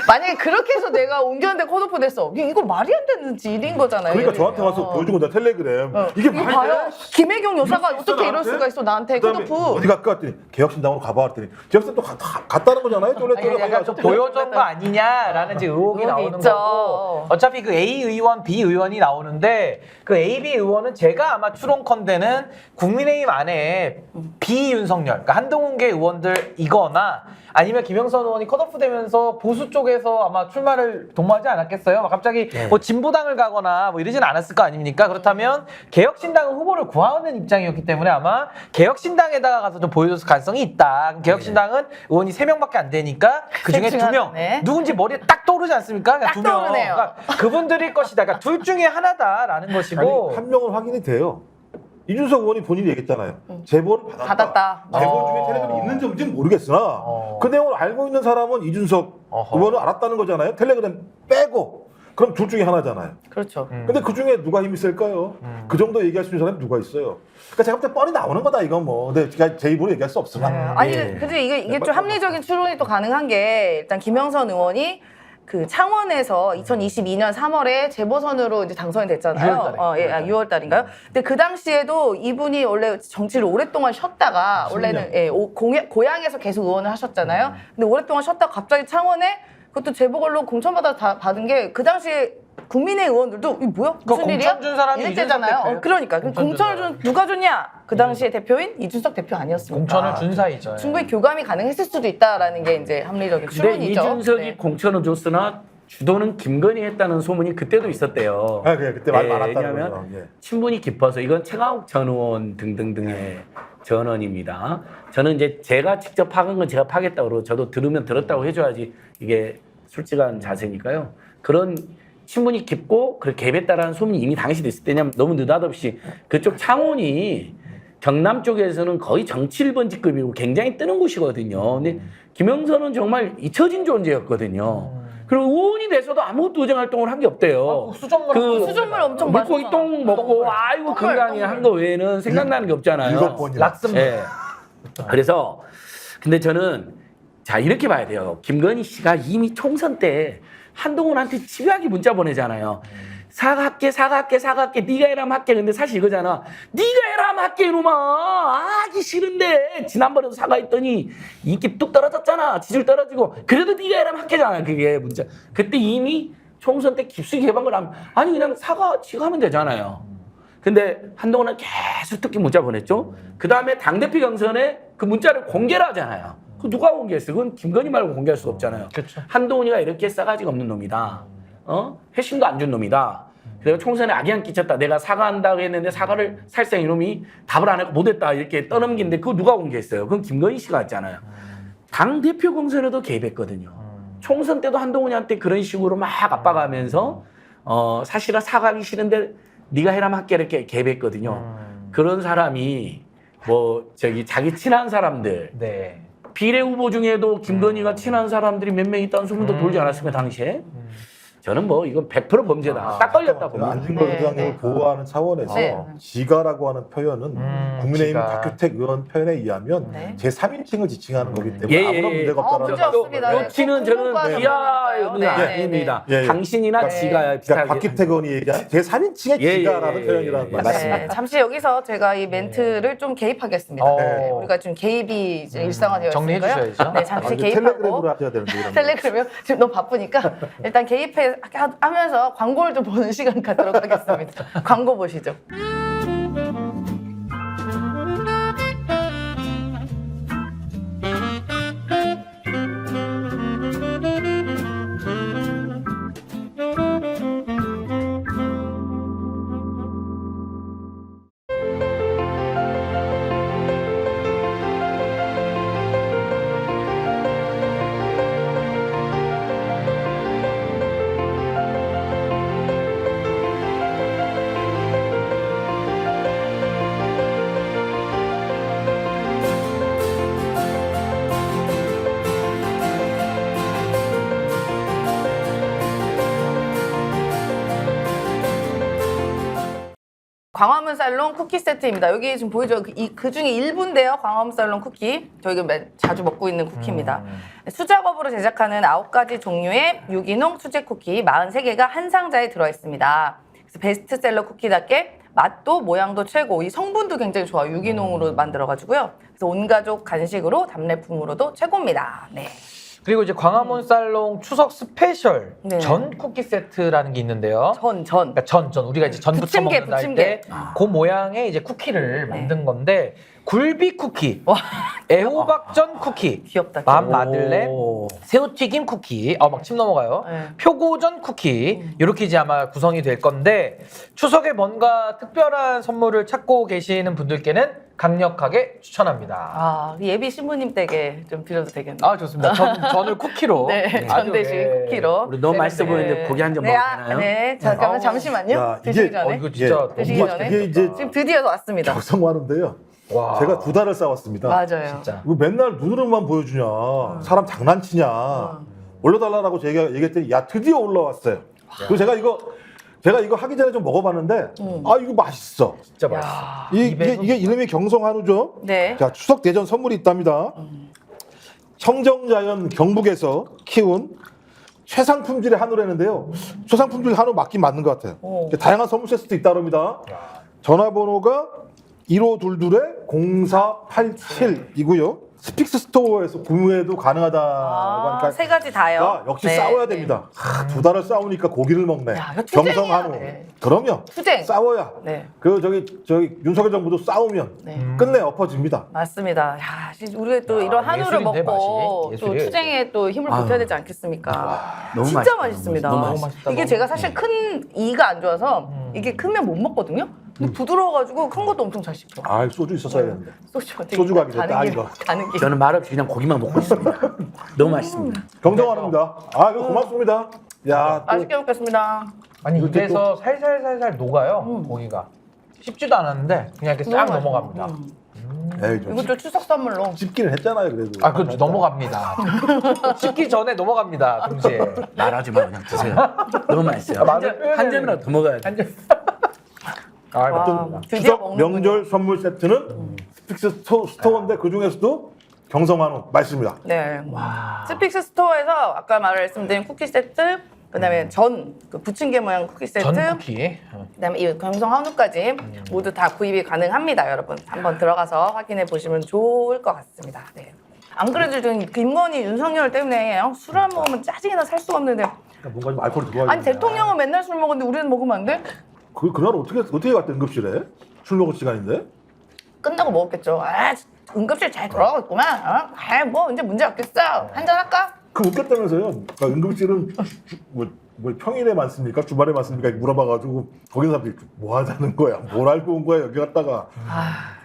만약에 그렇게 해서 내가 옮겼는데 컷오프 됐어. 이거 말이 안 되는 일인 거잖아요. 그러니까 예를 저한테 들면. 와서 보여준 건데 텔레그램. 이게 이거 말이 봐요. 돼? 김혜경 여사가 이럴 수 있어, 어떻게 이럴 나한테? 수가 있어 나한테 그다음에 컷오프. 어디 갈까 했더니 개혁신당으로 가봐 했더니 개혁신당 또 갔다는 거잖아요. 아니, 약간 좀 보여준 거 아니냐라는 지금 의혹이 의혹이 나오는 있죠. 거고 어차피 그 A 의원, B 의원이 나오는데 그 A, B 의원은 제가 아마 추론컨대는 국민의힘 안에 비윤석열, 그러니까 한동훈계 의원들이거나 아니면 김영선 의원이 컷오프 되면서 보수 쪽에서 아마 출마를 도모하지 않았겠어요? 막 갑자기 뭐 진보당을 가거나 뭐 이러진 않았을 거 아닙니까? 그렇다면 개혁신당은 후보를 구하는 입장이었기 때문에 아마 개혁신당에다가 가서 좀 보여줬을 가능성이 있다. 그럼 개혁신당은 의원이 3명밖에 안 되니까 그 중에 셋 중 2명 하나네. 누군지 머리에 딱 떠오르지 않습니까? 그냥 딱 2명. 떠오르네요. 그러니까 그분들일 것이다. 그러니까 둘 중에 하나다라는 것이고 한 명은 확인이 돼요. 이준석 의원이 본인이 얘기했잖아요. 제보를 받았다. 제보 중에 텔레그램이 있는지 없는지는 모르겠으나 그 내용을 알고 있는 사람은 이준석 의원은 알았다는 거잖아요. 텔레그램 빼고. 그럼 둘 중에 하나잖아요. 그렇죠. 근데 그 중에 누가 힘이 셀까요? 그 정도 얘기할 수 있는 사람이 누가 있어요? 그러니까 제가 볼 때 뻔히 나오는 거다 이건 뭐. 근데 제가 제 입으로 얘기할 수 없으나. 아니 근데 이게 좀 합리적인 추론이 또 가능한 게 일단 김영선 의원이 그 창원에서 2022년 3월에 재보선으로 이제 당선이 됐잖아요. 6월달에. 6월 달인가요? 근데 그 당시에도 이분이 원래 정치를 오랫동안 쉬었다가 원래는 고향에서 계속 의원을 하셨잖아요. 근데 오랫동안 쉬었다가 갑자기 창원에 그것도 재보궐로 공천받아 받은 게 그 당시에 국민의 의원들도 이 뭐야? 무슨 공천 일이야? 준 사람이 이랬잖아요. 이준석 대표예요. 그러니까 공천 공천을 준 준 누가 줬냐? 그 당시에 대표인 이준석 대표 아니었습니까? 공천을 준 사이죠. 충분히 교감이 가능했을 수도 있다라는 게 이제 합리적인 근데 추론이죠. 이준석이 네. 공천을 줬으나 주도는 김건희 했다는 소문이 그때도 있었대요. 아, 그때 말 많았다는 왜냐하면 거죠. 예. 친분이 깊어서 이건 최강욱 전 의원 등등등의 전원입니다. 저는 이제 제가 직접 파간 건 제가 파겠다고 그러고 저도 들으면 들었다고 해줘야지 이게 솔직한 자세니까요. 그런 친분이 깊고 그렇게 개입했다라는 소문이 이미 당시도 있을 때냐면 너무 느닷없이 그쪽 창원이 경남 쪽에서는 거의 정치 1번 직급이고 굉장히 뜨는 곳이거든요. 근데 김영선은 정말 잊혀진 존재였거든요. 그리고 의원이 돼서도 아무것도 의정 활동을 한 게 없대요. 수정물 수돗물 엄청 물고기 마셨잖아. 똥 먹고 아이고 똥물, 건강히 한 거 외에는 생각나는 게 없잖아요. 7번이나. 락스물. 예. 그래서 근데 저는 자 이렇게 봐야 돼요. 김건희 씨가 이미 총선 때 한동훈한테 집요하게 문자 보내잖아요. 사과할게 네가 해라면 할게. 근데 사실 이거잖아. 네가 해라면 할게 이놈아. 하기 싫은데 지난번에도 사과했더니 인기 뚝 떨어졌잖아. 지지율 떨어지고 그래도 네가 해라면 할게잖아. 그게 문자. 그때 이미 총선 때 깊숙이 해본 거라면 아니 그냥 사과 지가 하면 되잖아요. 근데 한동훈은 계속 특히 문자 보냈죠. 그 다음에 당대표 경선에 그 문자를 공개를 하잖아요. 그 누가 공개했어요? 그건 김건희 말고 공개할 수 없잖아요. 그렇죠. 한동훈이가 이렇게 싸가지가 없는 놈이다. 회심도 안 준 놈이다. 그리고 총선에 악의한 끼쳤다. 내가 사과한다고 했는데 사과를 살짝 이놈이 답을 안 했고 못했다. 이렇게 떠넘긴데 그거 누가 공개했어요? 그건 김건희 씨가 했잖아요. 당대표 공선에도 개입했거든요. 총선 때도 한동훈이한테 그런 식으로 막 압박하면서 사실은 사과하기 싫은데 네가 해라면 할게 이렇게 개입했거든요. 그런 사람이 뭐 저기 자기 친한 사람들 네. 비례 후보 중에도 김건희가 친한 사람들이 몇 명 있다는 소문도 돌지 않았습니까 당시에? 저는 뭐 이건 100% 범죄다. 딱 걸렸다 봅니다. 안진걸 네, 부장님을 네. 보호하는 차원에서 네. 지가라고 하는 표현은 국민의힘 지가. 박규택 의원 표현에 의하면 네. 제3인칭을 지칭하는 거기 때문에 예, 아무런 예, 문제가 예. 없다는 문제 거죠. 없습니다. 요치는 저는 공공과는 지하의 그러니까요. 네, 아닙니다. 네, 네. 당신이나 네. 지가 그러니까 비슷하게. 박규택 의원이 얘기한 제3인칭의 예, 지가라는 예, 표현이라는 예, 거죠. 맞습니다. 네, 잠시 여기서 제가 이 멘트를 좀 개입하겠습니다. 네. 우리가 좀 개입이 이제 일상화되어 정리해 있으니까요. 주셔야죠. 네, 잠시 아, 이제 개입하고 텔레그램으로 하셔야 되는데 이런 거. 텔레그램이요? 지금 너무 바쁘니까 일단 개입하면서 광고를 좀 보는 시간 갖도록 하겠습니다. 광고 보시죠. 광화문 살롱 쿠키 세트입니다. 여기 지금 보이죠? 그 중에 일부인데요. 광화문 살롱 쿠키. 저희가 자주 먹고 있는 쿠키입니다. 수작업으로 제작하는 9가지 종류의 유기농 수제 쿠키 43개가 한 상자에 들어있습니다. 그래서 베스트셀러 쿠키답게 맛도 모양도 최고. 이 성분도 굉장히 좋아요. 유기농으로 만들어가지고요. 그래서 온 가족 간식으로 답례품으로도 최고입니다. 네. 그리고 이제 광화문 살롱 추석 스페셜 네. 전 쿠키 세트라는 게 있는데요. 전. 그러니까 전 우리가 이제 전부터 부침개, 먹는다 할 부침개. 때 그 모양의 이제 쿠키를 만든 건데 굴비 쿠키, 와, 애호박전 쿠키, 귀엽다. 맘 마들렌, 오. 새우튀김 쿠키, 막 침 넘어가요. 네. 표고전 쿠키 이렇게 이제 아마 구성이 될 건데 추석에 뭔가 특별한 선물을 찾고 계시는 분들께는 강력하게 추천합니다. 아, 예비 신부님 댁에 좀 드려도 되겠네요. 아 좋습니다. 전을 쿠키로. 네, 전 대신 예. 쿠키로. 우리 너무 맛있어 보이는데 고기 한 점 먹어도 되나요? 네, 잠깐만 아우. 잠시만요. 야, 드시기 이게- 전에. 이거 진짜 드시기 너무 전에. 이게 이제 지금 드디어 왔습니다. 격성화하는데요. 와. 제가 2달을 싸웠습니다. 맞아요. 진짜. 이거 맨날 눈으로만 보여주냐. 사람 장난치냐. 올려달라고 제가 얘기했더니 야 드디어 올라왔어요. 그리고 제가 이거 하기 전에 좀 먹어봤는데 아 이거 맛있어. 진짜 맛있어. 야. 이게 이름이 경성한우죠. 네. 자 추석 대전 선물이 있답니다. 청정자연 경북에서 키운 최상 품질의 한우라는데요. 최상 품질 한우 맞긴 맞는 것 같아요. 오. 다양한 선물 세트도 있다 그럽니다. 전화번호가 1522-0487이고요. 스픽스 스토어에서 구매도 가능하다고 하니까 세 가지 다요. 역시 네, 싸워야 네. 됩니다. 두 달을 싸우니까 고기를 먹네. 야, 이거 투쟁이야, 경성한우. 네. 그럼요. 투쟁. 싸워야. 네. 그 저기 윤석열 정부도 싸우면 네. 끝내 엎어집니다. 맞습니다. 야, 진짜 우리가 또 이런 한우를 예술인데, 먹고 맛이. 또 예술이에요, 투쟁에 또 힘을 보태야 되지 않겠습니까? 너무 진짜 맛있다, 맛있습니다. 너무 맛있다. 맛있다, 이게 너무. 제가 사실 큰 이가 안 좋아서 이게 크면 못 먹거든요. 근데 부드러워가지고 큰 것도 엄청 잘 씹혀. 아, 소주 있었어야 되는데. 소주가 되게 소주가 아니라 가는 길, 이거. 가는 길. 저는 말없이 그냥 고기만 먹고 있습니다. 너무 맛있습니다. 경성한우입니다. 아, 이거 고맙습니다. 야, 또 맛있게 먹겠습니다. 아니 이거 입에서 살살살살 녹아요 고기가. 씹지도 않았는데 그냥 이렇게 싹 너무 넘어갑니다. 에이, 좀 이것도 추석 선물로. 씹기는 했잖아요, 그래도. 아, 그 넘어갑니다. 씹기 전에 넘어갑니다, 동시에. 말하지 마 그냥 드세요. 너무 맛있어요. 한 점이라도 더 먹어야 돼. 한 점. 아, 와, 맞습니다. 드디어 추석 먹는군요. 명절 선물 세트는 스픽스 스토어인데 그 중에서도 경성한우 맛있습니다. 네. 스픽스 스토어에서 아까 말씀드린 쿠키 세트, 그다음에 그 부침개 모양 쿠키 세트, 전 쿠키. 그다음에 이 경성 한우까지 모두 다 구입이 가능합니다, 여러분. 한번 들어가서 확인해 보시면 좋을 것 같습니다. 네. 안 그래도 지금 김건희, 윤석열 때문에 술 안 먹으면 짜증이나 살 수가 없는데 뭔가 좀 알코올이 들어와야 아니 대통령은 맨날 술 먹었는데 우리는 먹으면 안 돼? 그날 어떻게 갔대 응급실에? 술 먹을 시간인데? 끝나고 먹었겠죠. 아, 응급실 잘 들어가겠구만. 뭐 이제 문제 없겠어. 한잔 할까? 그 웃겼다면서요. 그러니까 응급실은 뭐 평일에 많습니까? 주말에 많습니까? 물어봐가지고 거기 사람들이 뭐 하자는 거야? 뭘 알고 온 거야? 여기 갔다가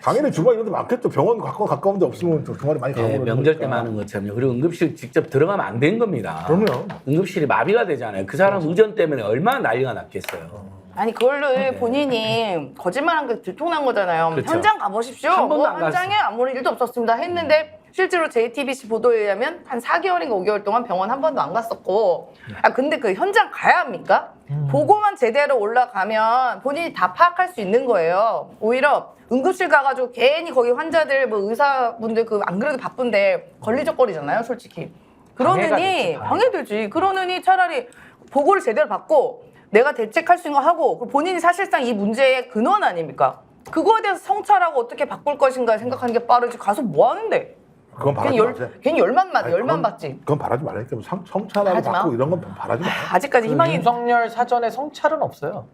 당연히 주말 이런 데 많겠죠. 병원 가까운 데 없으면 주말에 많이 가고 예, 그러는 명절 때 거니까. 많은 것처럼요. 그리고 응급실 직접 들어가면 안 된 겁니다. 그럼요. 응급실이 마비가 되잖아요. 그 사람 의전 때문에 얼마나 난리가 났겠어요. 아니 그걸로 본인이 거짓말한 게 들통난 거잖아요. 그렇죠. 현장 가보십시오. 한 번도 뭐 안 현장에 아무런 일도 없었습니다. 했는데 실제로 JTBC 보도에 의하면 한 4개월인가 5개월 동안 병원 한 번도 안 갔었고. 아 근데 그 현장 가야 합니까? 보고만 제대로 올라가면 본인이 다 파악할 수 있는 거예요. 오히려 응급실 가가지고 괜히 거기 환자들 뭐 의사분들 그 안 그래도 바쁜데 걸리적거리잖아요, 솔직히. 방해가 그러느니 됐지, 방해. 방해되지. 그러느니 차라리 보고를 제대로 받고 내가 대책할 수 있는 거 하고 그리고 본인이 사실상 이 문제의 근원 아닙니까? 그거에 대해서 성찰하고 어떻게 바꿀 것인가 생각하는 게 빠르지. 가서 뭐 하는데? 그건 바라지 마세요. 괜히 열만 아니, 받지. 그건 바라지 말라니까. 뭐 성찰하고 바라지 마. 받고 이런 건 바라지 마. 아직까지 희망이 윤석열 사전에 성찰은 없어요.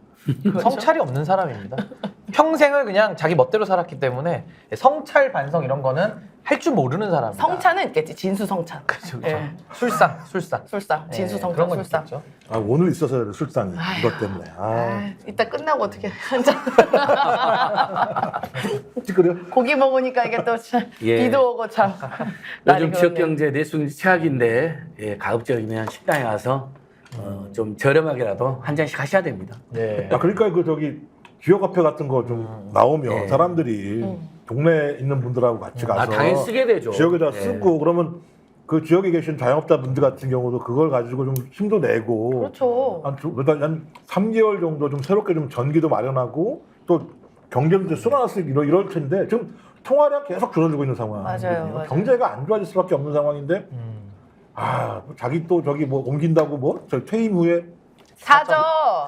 성찰이 없는 사람입니다. 평생을 그냥 자기 멋대로 살았기 때문에 성찰 반성 이런 거는 할 줄 모르는 사람입니다. 성찬은 있겠지. 진수성찬. 그렇죠. 예. 술상. 술상. 예, 진수성찬 그런 건 술상. 있겠죠. 아, 오늘 있어서 술상이 이것 때문에. 아, 이따 끝나고 어떻게 한잔 찌그려. 고기 먹으니까 이게 또 참, 예. 비도 오고 참 날이 요즘 지역 그렇네. 경제 내수는 최악인데 예, 가급적이면 식당에 가서 좀 저렴하게라도 한 잔씩 하셔야 됩니다. 네. 아, 그러니까 그 저기 기업 카페 같은 거 좀 나오면 네. 사람들이 동네에 있는 분들하고 같이 가서 당연히 쓰게 되죠. 지역에다 예. 쓰고 그러면 그 지역에 계신 자영업자분들 같은 경우도 그걸 가지고 좀 힘도 내고 그렇죠. 한 3개월 정도 좀 새롭게 좀 전기도 마련하고 또 경제도 이제 쏟아놨을 이럴 텐데 지금 통화량 계속 줄어들고 있는 상황이거든요. 맞아요. 경제가 안 좋아질 수밖에 없는 상황인데 자기 또 저기 뭐 옮긴다고 뭐 저 퇴임 후에 사죠.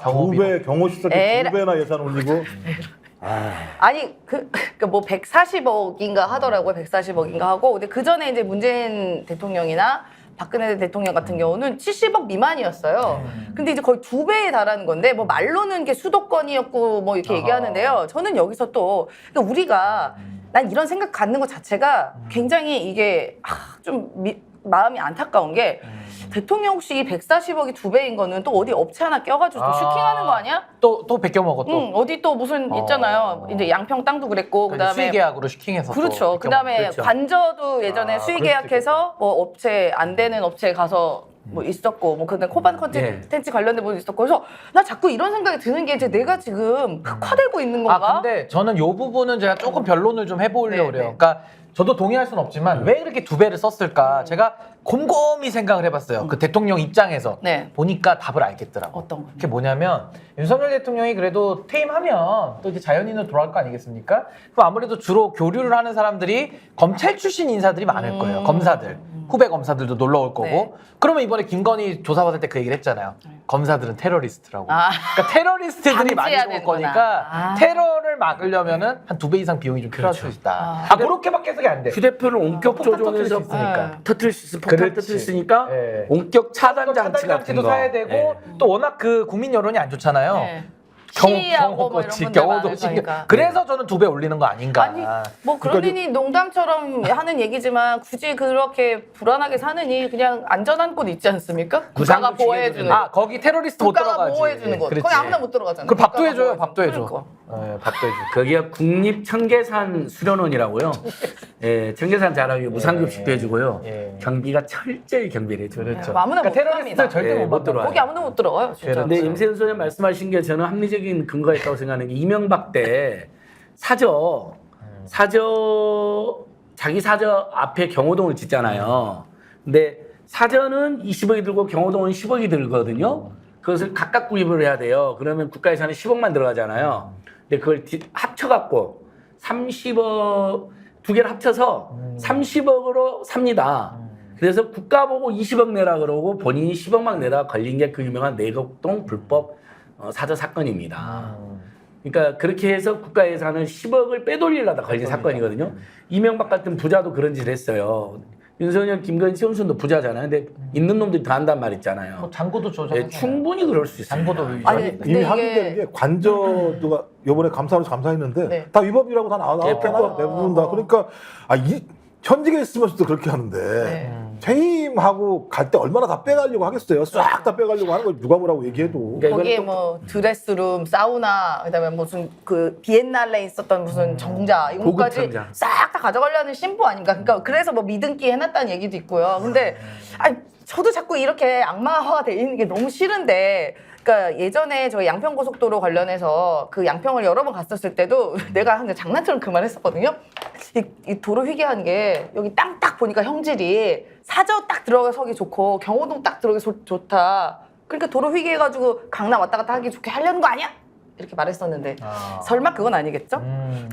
경호비로. 경호 시설비 에라. 2배나 예산 올리고 아니 뭐 140억인가 하더라고요. 140억인가 하고 근데 그 전에 이제 문재인 대통령이나 박근혜 대통령 같은 경우는 70억 미만이었어요. 근데 이제 거의 2배에 달하는 건데 뭐 말로는 게 수도권이었고 뭐 이렇게 얘기하는데요. 저는 여기서 또 그러니까 우리가 난 이런 생각 갖는 것 자체가 굉장히 이게 좀 마음이 안타까운 게 대통령 혹시 이 140억이 2배인 거는 또 어디 업체 하나 껴가지고 또 슈킹하는 거 아니야? 또 베껴 먹어 또. 응, 어디 또 무슨 있잖아요. 이제 양평 땅도 그랬고 그다음에 수의 계약으로 슈킹해서. 그렇죠. 또 그다음에 그렇죠. 관저도 예전에 수의 그럴 수도 계약해서 뭐 업체 안 되는 업체에 가서 뭐 있었고 뭐 그다음에 코반 컨텐츠 관련된 분도 있었고 그래서 나 자꾸 이런 생각이 드는 게 이제 내가 지금 흑화되고 있는 건가? 근데 저는 이 부분은 제가 조금 변론을 좀 해보려고 네, 그래요. 네. 그러니까 저도 동의할 수는 없지만 왜 이렇게 2배를 썼을까? 제가 곰곰이 생각을 해봤어요. 그 대통령 입장에서 네. 보니까 답을 알겠더라고. 어떤 거? 그게 뭐냐면 윤석열 대통령이 그래도 퇴임하면 또 이제 자연인으로 돌아갈 거 아니겠습니까? 그럼 아무래도 주로 교류를 하는 사람들이 검찰 출신 인사들이 많을 거예요. 검사들. 후배 검사들도 놀러 올 거고. 네. 그러면 이번에 김건희 조사받을 때 그 얘기를 했잖아요. 검사들은 테러리스트라고. 아. 그러니까 테러리스트들이 많이 방지해야 올 되는구나. 거니까 아. 테러를 막으려면은 한 2배 이상 비용이 좀 필요할 수 있다. 그렇게밖에 해석이 안 돼. 휴대폰을 온격 폭탄 조종해서 터뜨릴 수 있으니까. 터뜨릴 수 있으니까 폭탄 그렇지. 터뜨릴 수 있으니까 예. 온격 차단 장치 같은 장치도 거 사야 되고 예. 또 워낙 그 국민 여론이 안 좋잖아요. 네. 시위하고 뭐 이런 그렇지. 분들 경호도 많으니까. 그래서 저는 2배 올리는 거 아닌가. 아니 뭐 그러니 농담처럼 하는 얘기지만 굳이 그렇게 불안하게 사느니 그냥 안전한 곳 있지 않습니까? 국가가 무상급식에 보호해주는 아 거기 테러리스트 못 국가가 들어가지. 보호해주는 곳. 그렇지. 거기 아무나 못 들어가잖아. 그 밥도 국가가 해줘요. 보호해주는 밥도 해줘. 그러니까. 네, 밥도 해줘. 거기가 국립 청계산 수련원이라고요. 예, 청계산 자락에 무상급식도 해주고요. 예. 경비가 철저히 경비를 해줘요. 그렇죠. 네, 아무나 못 테러리스트 갑니다. 절대 예, 못 못 만나요. 들어와요. 거기 아무나 못 들어가요. 진짜. 그렇죠. 근데 임세훈 소장 말씀하신 게 저는 합리적인 근거가 있다고 생각하는 게 이명박 때 사저 자기 사저 앞에 경호동을 짓잖아요. 근데 사저는 20억이 들고 경호동은 10억이 들거든요. 그것을 각각 구입을 해야 돼요. 그러면 국가 예산에 10억만 들어가잖아요. 근데 그걸 합쳐갖고 30억 두 개를 합쳐서 30억으로 삽니다. 그래서 국가 보고 20억 내라 그러고 본인이 10억만 내다 걸린 게 그 유명한 내곡동 불법 사저 사건입니다. 그러니까 그렇게 해서 국가 예산을 10억을 빼돌리려다 걸린 사건이거든요. 이명박 같은 부자도 그런 짓을 했어요. 윤석열, 김건희, 최은순도 부자잖아요. 근데 있는 놈들이 다 한단 말 있잖아요. 장고도 조정. 예, 충분히 그럴 수 있어요. 장고도 아니, 근데 이미 이게- 확인되는 게 관저도가 요번에 감사하면서 감사했는데 네. 다 위법이라고 다 나왔잖아요. 불법. 대부분 다. 그러니까 이 현직에 있으면서도 그렇게 하는데 네. 퇴임하고 갈 때 얼마나 다 빼가려고 하겠어요. 싹 다 빼가려고 하는 걸 누가 뭐라고 얘기해도. 그러니까 거기에 이건 뭐 드레스룸, 사우나, 그다음에 무슨 그 비엔날레 있었던 무슨 정자 이런 고급 것까지 정자. 싹 다 가져가려는 신부 아닌가? 그러니까 그래서 뭐 미등기 해놨다는 얘기도 있고요. 근데 아니 저도 자꾸 이렇게 악마화가 돼 있는 게 너무 싫은데. 그러니까 예전에 저희 양평고속도로 관련해서 그 양평을 여러 번 갔었을 때도 내가 항상 장난처럼 그 말 했었거든요. 이 도로 희귀한 게 여기 땅 딱 보니까 형질이 사저 딱 들어가기 좋고 경호동 딱 들어가기 좋다. 그러니까 도로 희귀해가지고 강남 왔다 갔다 하기 좋게 하려는 거 아니야? 이렇게 말했었는데 설마 그건 아니겠죠?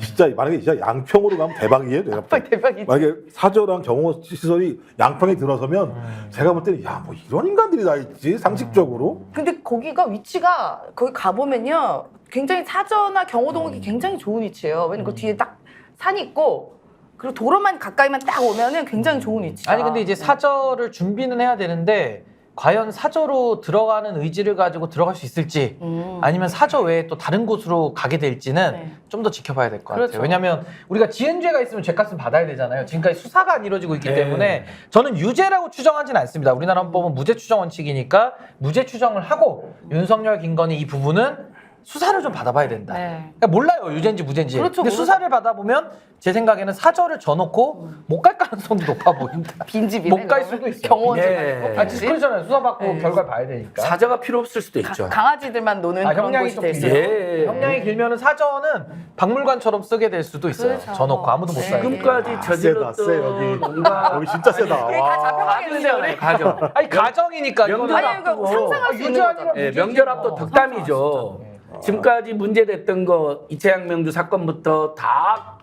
진짜 만약에 진짜 양평으로 가면 대박이에요. 내가 볼 때. 대박이지. 만약에 사저랑 경호 시설이 양평에 들어서면 제가 볼 때는 야 뭐 이런 인간들이 다 있지 상식적으로. 근데 거기가 위치가 거기 가보면요 굉장히 사저나 경호동이 굉장히 좋은 위치예요. 왜냐면 그 뒤에 딱 산이 있고 그리고 도로만 가까이만 딱 오면은 굉장히 좋은 위치야. 아니 근데 이제 사저를 준비는 해야 되는데 과연 사저로 들어가는 의지를 가지고 들어갈 수 있을지 아니면 사저 외에 또 다른 곳으로 가게 될지는 네. 좀 더 지켜봐야 될 것 그렇죠. 같아요. 왜냐하면 우리가 지은죄가 있으면 죄값은 받아야 되잖아요. 지금까지 수사가 안 이루어지고 있기 네. 때문에 저는 유죄라고 추정하지는 않습니다. 우리나라 헌법은 무죄 추정 원칙이니까 무죄 추정을 하고 윤석열, 김건희 이 부분은 수사를 좀 받아봐야 된다. 네. 그러니까 몰라요 유죄인지 무죄인지. 그렇죠, 근데 모르죠. 수사를 받아보면 제 생각에는 사저를 져놓고 못 갈 가능성도 높아 보인다. 빈집이네. 못 갈 그러면. 수도 있어요. 경호원집 예. 아니고 아, 빈집? 그렇잖아요. 수사받고 네. 결과를 봐야 되니까. 사저가 필요 없을 수도 있죠. 강아지들만 노는 그런 형량이 곳이 좀 될 수 있어요. 예. 형량이 길면은 사저는 박물관처럼 쓰게 될 수도 있어요. 그렇죠. 져놓고 아무도 못 네. 살게. 지금까지 세다, 저질렀던 세, 여기. 뭔가 여기 진짜 세다. 여기 다 잡혀가겠는데 우리? 가죠. 아니 가정이니까 명절 이거는 아니 이거 상상할 수 있는 유죄 거잖아. 아니라 예, 명절 앞도 덕담이죠. 지금까지 문제됐던 거 이채양 명주 사건부터 다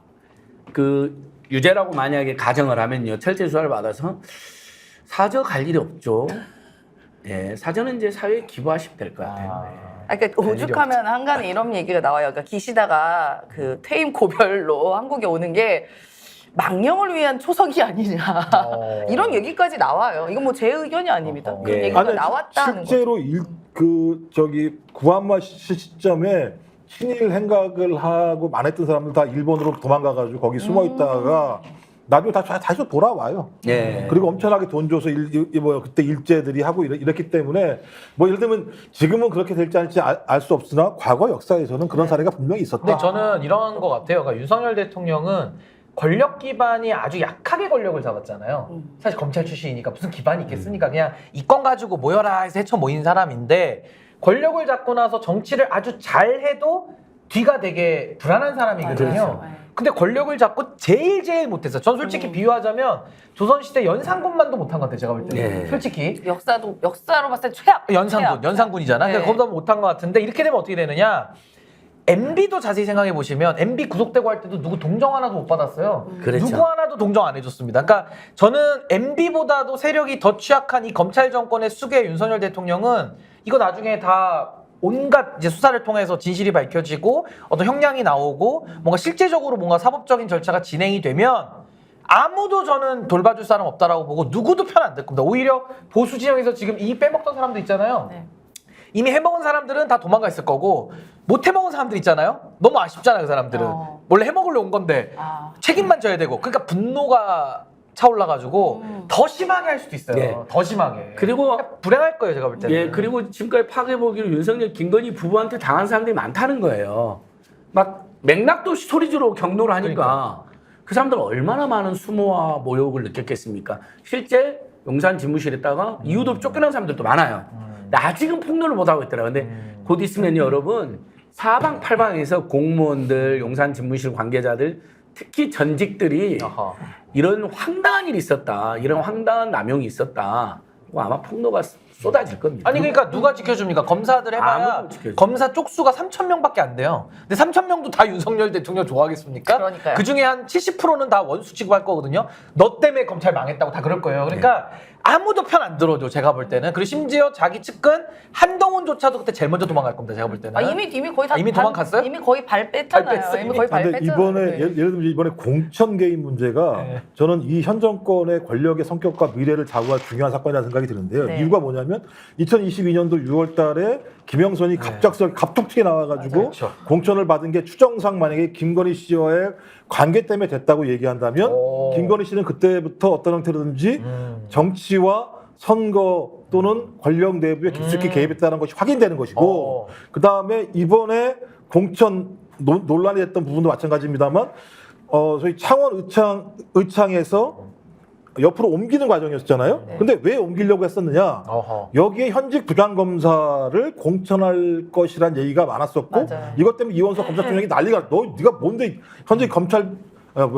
그 유죄라고 만약에 가정을 하면요 철저히 수사를 받아서 사저 갈 일이 없죠. 예, 사저는 이제 사회에 기부하시면 될 것 같아요. 네. 그러니까 오죽하면 한간에 이런 얘기가 나와요. 그러니까 기시다가 그 퇴임 고별로 한국에 오는 게 망령을 위한 초석이 아니냐 이런 얘기까지 나와요. 이건 뭐 제 의견이 아닙니다. 그런 예. 얘기가 아니, 나왔다는 거죠. 실제로 구한마 시점에 친일 행각을 하고 만했던 사람들 다 일본으로 도망가가지고 거기 숨어 있다가 나중에 다시 돌아와요. 예. 그리고 엄청나게 돈 줘서 그때 일제들이 하고 이랬기 때문에 뭐 예를 들면 지금은 그렇게 될지 않을지 알 수 없으나 과거 역사에서는 그런 사례가 분명히 있었다. 근데 저는 이런 것 같아요. 그러니까 윤석열 대통령은 권력 기반이 아주 약하게 권력을 잡았잖아요. 사실 검찰 출신이니까 무슨 기반이 있겠습니까? 그냥 이권 가지고 모여라 해서 헤쳐 모인 사람인데 권력을 잡고 나서 정치를 아주 잘해도 뒤가 되게 불안한 사람이거든요. 맞아요. 근데 권력을 잡고 제일 못했어요. 전 솔직히 비유하자면 조선시대 연산군만도 못한 것 같아요. 제가 볼 때. 네. 솔직히. 역사로 봤을 때 최악. 연산군이잖아. 네. 근데 거기다 못한 것 같은데 이렇게 되면 어떻게 되느냐? MB도 자세히 생각해 보시면 MB 구속되고 할 때도 누구 동정 하나도 못 받았어요. 그렇죠. 누구 하나도 동정 안 해줬습니다. 그러니까 저는 MB보다도 세력이 더 취약한 이 검찰 정권의 수괴 윤석열 대통령은 이거 나중에 다 온갖 이제 수사를 통해서 진실이 밝혀지고 어떤 형량이 나오고 뭔가 실제적으로 뭔가 사법적인 절차가 진행이 되면 아무도 저는 돌봐줄 사람 없다라고 보고 누구도 편 안 들 겁니다. 오히려 보수 진영에서 지금 이 빼먹던 사람도 있잖아요. 네. 이미 해먹은 사람들은 다 도망가 있을 거고 못 해먹은 사람들 있잖아요. 너무 아쉽잖아요, 그 사람들은. 원래 해먹으려 온 건데 아. 책임만 져야 되고. 그러니까 분노가 차올라가지고 더 심하게 할 수도 있어요. 예. 더 심하게. 그리고 불행할 거예요, 제가 볼 때는. 예, 그리고 지금까지 파악해 보기로 윤석열, 김건희 부부한테 당한 사람들이 많다는 거예요. 막 맥락도 없이 소리지르고 경로를 하니까 그 사람들 얼마나 많은 수모와 모욕을 느꼈겠습니까? 실제 용산 집무실에다가 이유도 없이 쫓겨난 사람들도 많아요. 근데 아직은 폭로를 못 하고 있더라고요. 근데 곧 있으면 여러분 사방팔방에서 공무원들, 용산 집무실 관계자들, 특히 전직들이 아하. 이런 황당한 일이 있었다, 이런 황당한 남용이 있었다, 아마 폭로가 쏟아질 겁니다. 아니 그러니까 누가 지켜줍니까? 검사들 해봐야 아무도 지켜주지. 검사 쪽수가 3,000명밖에 안 돼요. 근데 3,000명도 다 윤석열 대통령 좋아하겠습니까? 그러니까요. 그 중에 한 70%는 다 원수 취급할 거거든요. 너 때문에 검찰 망했다고 다 그럴 거예요. 그러니까 아무도 편 안 들어줘, 제가 볼 때는. 그리고 심지어 자기 측근 한동훈조차도 그때 제일 먼저 도망갈 겁니다, 제가 볼 때는. 아, 이미 거의 다 이미 도망갔어요? 이미 거의 발 뺐잖아요. 발 뺐어요, 이미 거의 발 근데 뺐잖아요. 이번에 네. 예를 들면 이번에 공천 개입 문제가 네. 저는 이 현 정권의 권력의 성격과 미래를 좌우할 중요한 사건이라는 생각이 드는데요. 네. 이유가 뭐냐면 2022년도 6월달에 김영선이 갑작스럽게 갑툭튀게 나와가지고 맞아요. 그렇죠. 공천을 받은 게 추정상 만약에 김건희 씨와의 관계 때문에 됐다고 얘기한다면 오. 김건희 씨는 그때부터 어떤 형태로든지 정치와 선거 또는 권력 내부에 깊숙이 개입했다는 것이 확인되는 것이고 그 다음에 이번에 공천 논란이 됐던 부분도 마찬가지입니다만 저희 창원 의창에서 옆으로 옮기는 과정이었잖아요. 근데 왜 옮기려고 했었느냐? 어허. 여기에 현직 부장검사를 공천할 것이란 얘기가 많았었고 맞아요. 이것 때문에 이원석 검찰총장이 난리가 네가 뭔데 현직 검찰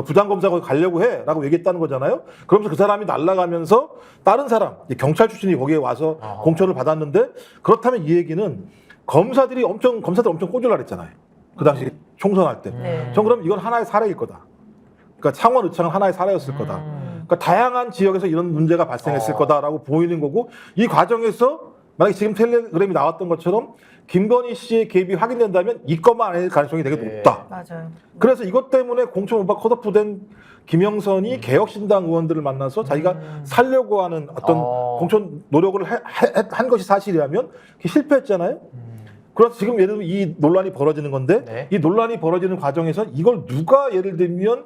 부장검사가 가려고 해? 라고 얘기했다는 거잖아요. 그러면서 그 사람이 날아가면서 다른 사람, 경찰 출신이 거기에 와서 공천을 받았는데 그렇다면 이 얘기는 검사들 엄청 꼬질라 그랬잖아요. 그 당시 총선할 때. 네. 전 그럼 이건 하나의 사례일 거다. 그러니까 창원 의창은 하나의 사례였을 거다. 그러니까 다양한 지역에서 이런 문제가 발생했을 거다라고 보이는 거고 이 과정에서 만약에 지금 텔레그램이 나왔던 것처럼 김건희 씨의 개입이 확인된다면 이 것만 아닐 가능성이 되게 높다. 맞아요. 그래서 이것 때문에 공천 못 받고 컷오프된 김영선이 개혁신당 의원들을 만나서 자기가 살려고 하는 어떤 공천 노력을 한 것이 사실이라면 그게 실패했잖아요. 그래서 지금 예를 들면 이 논란이 벌어지는 건데 네. 이 논란이 벌어지는 과정에서 이걸 누가 예를 들면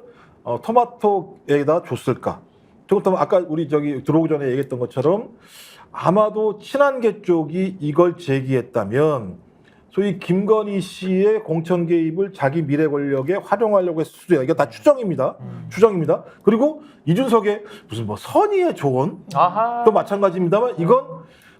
토마토에다 줬을까? 조금 아까 우리 들어오기 전에 얘기했던 것처럼 아마도 친한계 쪽이 이걸 제기했다면 소위 김건희 씨의 공천 개입을 자기 미래 권력에 활용하려고 했을 수도 있다. 이게 다 추정입니다. 추정입니다. 그리고 이준석의 무슨 선의의 조언 아하. 또 마찬가지입니다만 이건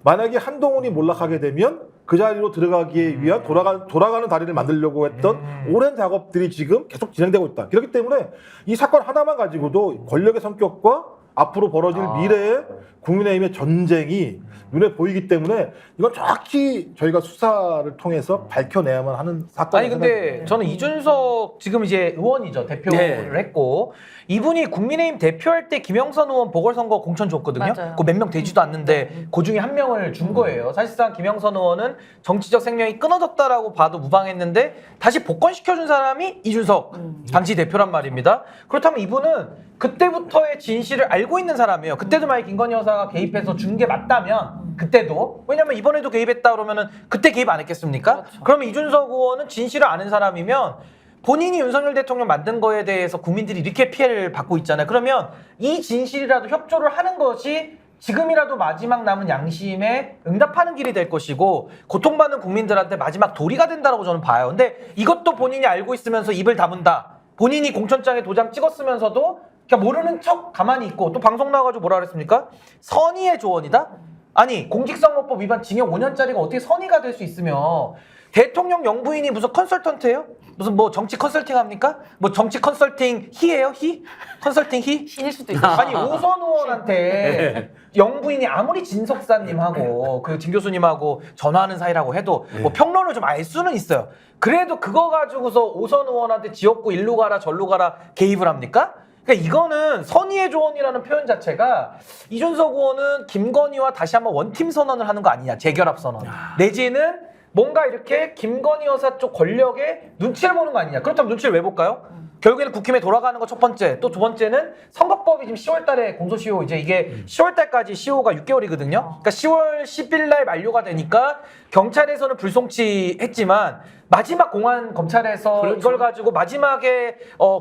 만약에 한동훈이 몰락하게 되면 그 자리로 들어가기 위한 돌아가는 다리를 만들려고 했던 오랜 작업들이 지금 계속 진행되고 있다. 그렇기 때문에 이 사건 하나만 가지고도 권력의 성격과 앞으로 벌어질 미래의 국민의힘의 전쟁이 눈에 보이기 때문에 이건 정확히 저희가 수사를 통해서 밝혀내야만 하는 사건이 아니 근데 저는 이준석 지금 이제 의원이죠. 대표를 네. 했고 이분이 국민의힘 대표할 때 김영선 의원 보궐선거 공천 줬거든요. 맞아요. 그 몇 명 되지도 않는데 그 중에 한 명을 준 거예요. 사실상 김영선 의원은 정치적 생명이 끊어졌다라고 봐도 무방했는데 다시 복권시켜준 사람이 이준석 당시 대표란 말입니다. 그렇다면 이분은 그때부터의 진실을 알고 있는 사람이에요. 그때도 만약 김건희 여사가 개입해서 준 게 맞다면 그때도 왜냐면 이번에도 개입했다 그러면은 그때 개입 안 했겠습니까? 그렇죠. 그러면 이준석 의원은 진실을 아는 사람이면 본인이 윤석열 대통령 만든 거에 대해서 국민들이 이렇게 피해를 받고 있잖아요. 그러면 이 진실이라도 협조를 하는 것이 지금이라도 마지막 남은 양심에 응답하는 길이 될 것이고 고통받는 국민들한테 마지막 도리가 된다고 저는 봐요. 근데 이것도 본인이 알고 있으면서 입을 다문다. 본인이 공천장에 도장 찍었으면서도 그냥 모르는 척 가만히 있고 또 방송 나와가지고 뭐라 그랬습니까? 선의의 조언이다? 아니 공직선거법 위반 징역 5년짜리가 어떻게 선의가 될 수 있으며 대통령 영부인이 무슨 컨설턴트예요? 무슨 뭐 정치 컨설팅 합니까? 뭐 정치 컨설팅 히예요? 히? 컨설팅 히? 신일 수도 있어. 아니 오선 의원한테 영부인이 아무리 진 석사님하고 그 진 교수님하고 전화하는 사이라고 해도 뭐 평론을 좀 알 수는 있어요. 그래도 그거 가지고서 오선 의원한테 지역구 일로 가라 절로 가라 개입을 합니까? 그러니까 이거는 선의의 조언이라는 표현 자체가 이준석 의원은 김건희와 다시 한번 원팀 선언을 하는 거 아니냐, 재결합 선언. 내지는 뭔가 이렇게 김건희 여사 쪽 권력에 눈치를 보는 거 아니냐. 그렇다면 눈치를 왜 볼까요? 결국에는 국힘에 돌아가는 거 첫 번째, 또 두 번째는 선거법이 지금 10월 달에 공소시효, 이제 이게 10월 달까지 시효가 6개월이거든요. 그러니까 10월 10일 날 만료가 되니까 경찰에서는 불송치했지만 마지막 공안 검찰에서 그렇죠. 이걸 가지고 마지막에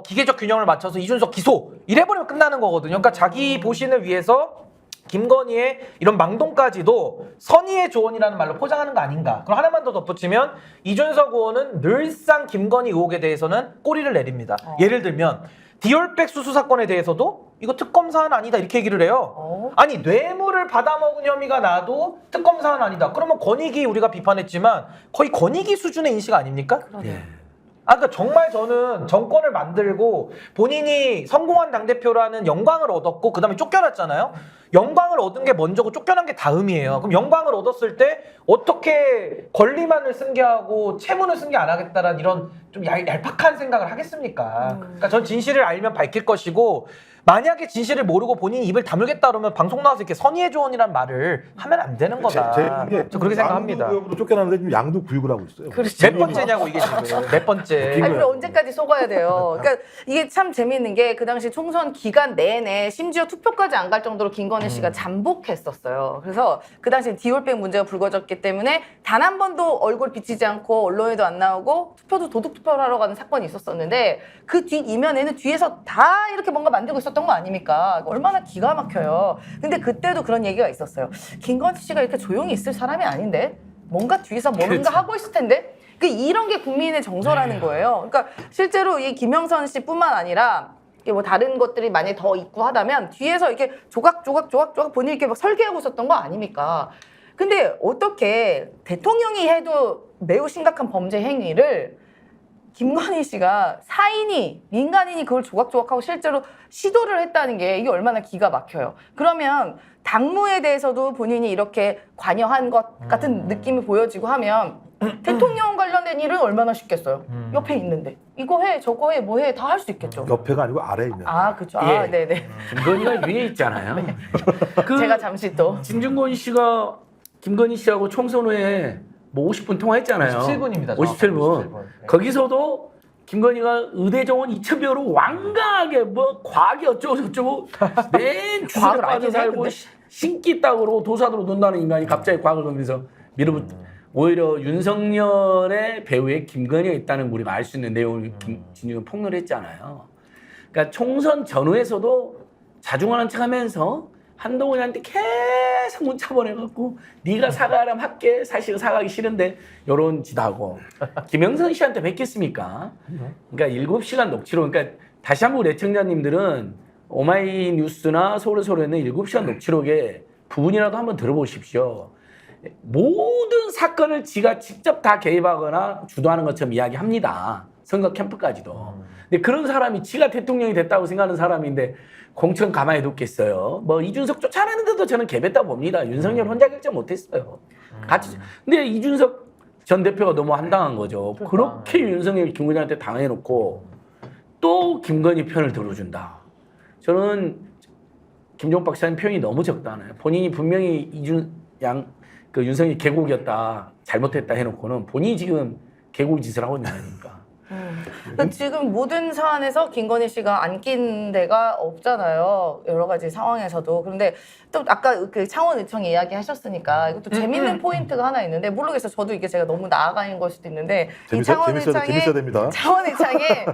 기계적 균형을 맞춰서 이준석 기소 이래버리면 끝나는 거거든요. 그러니까 자기 보신을 위해서 김건희의 이런 망동까지도 선의의 조언이라는 말로 포장하는 거 아닌가. 그럼 하나만 더 덧붙이면 이준석 의원은 늘상 김건희 의혹에 대해서는 꼬리를 내립니다. 예를 들면 디올백 수수 사건에 대해서도 이거 특검 사안 아니다 이렇게 얘기를 해요. 아니 뇌물을 받아먹은 혐의가 나도 특검 사안 아니다. 그러면 권익위 우리가 비판했지만 거의 권익위 수준의 인식 아닙니까? 예. 그러니까 정말 저는 정권을 만들고 본인이 성공한 당대표라는 영광을 얻었고 그 다음에 쫓겨났잖아요. 영광을 얻은 게 먼저고 쫓겨난 게 다음이에요. 그럼 영광을 얻었을 때 어떻게 권리만을 승계하고 채무는 승계 안 하겠다라는 이런 좀 얄팍한 생각을 하겠습니까? 그러니까 전 진실을 알면 밝힐 것이고 만약에 진실을 모르고 본인이 입을 다물겠다 그러면 방송 나와서 이렇게 선의의 조언이란 말을 하면 안 되는 거다. 저 그렇게 생각합니다. 양두구역으로 쫓겨나는데 지금 양두구육을 하고 있어요. 그렇죠. 몇 번째냐고 이게 지금 몇 번째. 아니, 그럼 언제까지 속아야 돼요? 그러니까 이게 참 재미있는 게 그 당시 총선 기간 내내 심지어 투표까지 안 갈 정도로 김건희 씨가 잠복했었어요. 그래서 그 당시 디올백 문제가 불거졌기 때문에 단 한 번도 얼굴 비치지 않고 언론에도 안 나오고 투표도 도둑 투표를 하러 가는 사건이 있었었는데 그 뒷 이면에는 뒤에서 다 이렇게 뭔가 만들고 있었던 거 아닙니까? 얼마나 기가 막혀요. 근데 그때도 그런 얘기가 있었어요. 김건희 씨가 이렇게 조용히 있을 사람이 아닌데 뭔가 뒤에서 뭔가 그렇죠. 하고 있을 텐데 이런 게 국민의 정서라는 거예요. 그러니까 실제로 이 김영선 씨뿐만 아니라 이게 뭐 다른 것들이 만약에 더 있고 하다면 뒤에서 이렇게 조각 본인이 이렇게 막 설계하고 있었던 거 아닙니까? 근데 어떻게 대통령이 해도 매우 심각한 범죄 행위를 김건희 씨가 사인이 민간인이 그걸 조각조각하고 실제로 시도를 했다는 게 이게 얼마나 기가 막혀요. 그러면 당무에 대해서도 본인이 이렇게 관여한 것 같은 느낌이 보여지고 하면 대통령 관련된 일은 얼마나 쉽겠어요. 옆에 있는데 이거 해 저거 해 뭐 해 다 할 수 있겠죠. 옆에가 아니고 아래에 있는. 아 그렇죠. 예. 아 네네. 김건희가 위에 있잖아요. 그 제가 잠시 또 진중권 씨가 김건희 씨하고 총선 후에 뭐 50분 통화했잖아요. 57분입니다. 57분. 네. 거기서도 김건희가 의대 정원 2,000배로 완강하게 뭐 과학이 어쩌고 저쩌고 맨 주술에 과학을 빠져 알긴 해, 살고 근데. 신기 땅으로 도사도로 논다는 인간이 갑자기 과학을 넘기면서 밀어붙. 오히려 윤석열의 배후에 김건희가 있다는 우리가 알 수 있는 내용을 진중은 폭로를 했잖아요. 그러니까 총선 전후에서도 자중하는 척하면서 한동훈한테 계속 문자 보내갖고 네가 사과하라면 할게. 사실은 사과하기 싫은데 이런 짓 하고 김영선 씨한테 뵙겠습니까? 그러니까 7시간 녹취록. 그러니까 다시 한번 우리 애청자님들은 오마이뉴스나 서울에는 7시간 녹취록에 부분이라도 한번 들어보십시오. 모든 사건을 지가 직접 다 개입하거나 주도하는 것처럼 이야기합니다. 선거 캠프까지도. 근데 그런 사람이 지가 대통령이 됐다고 생각하는 사람인데 공천 가만히 뒀겠어요. 뭐 이준석 쫓아내는데도 저는 개뱉다 봅니다. 윤석열 혼자 결정 못했어요. 같이. 근데 이준석 전 대표가 너무 한당한 거죠. 그렇게 윤석열 김건희한테 당해놓고 또 김건희 편을 들어준다. 저는 김종 박사님 표현이 너무 적다네요. 본인이 분명히 윤석열이 개국이었다, 잘못했다 해놓고는 본인이 지금 개국 짓을 하고 있는 거니까. 그러니까 지금 모든 사안에서 김건희 씨가 안 낀 데가 없잖아요. 여러 가지 상황에서도. 그런데 또 아까 그 창원의청 이야기 하셨으니까 이것도 재밌는 포인트가 하나 있는데 모르겠어요. 저도 이게 제가 너무 나아가는 걸 수도 있는데 이 재밌어야 됩니다. 창원의청에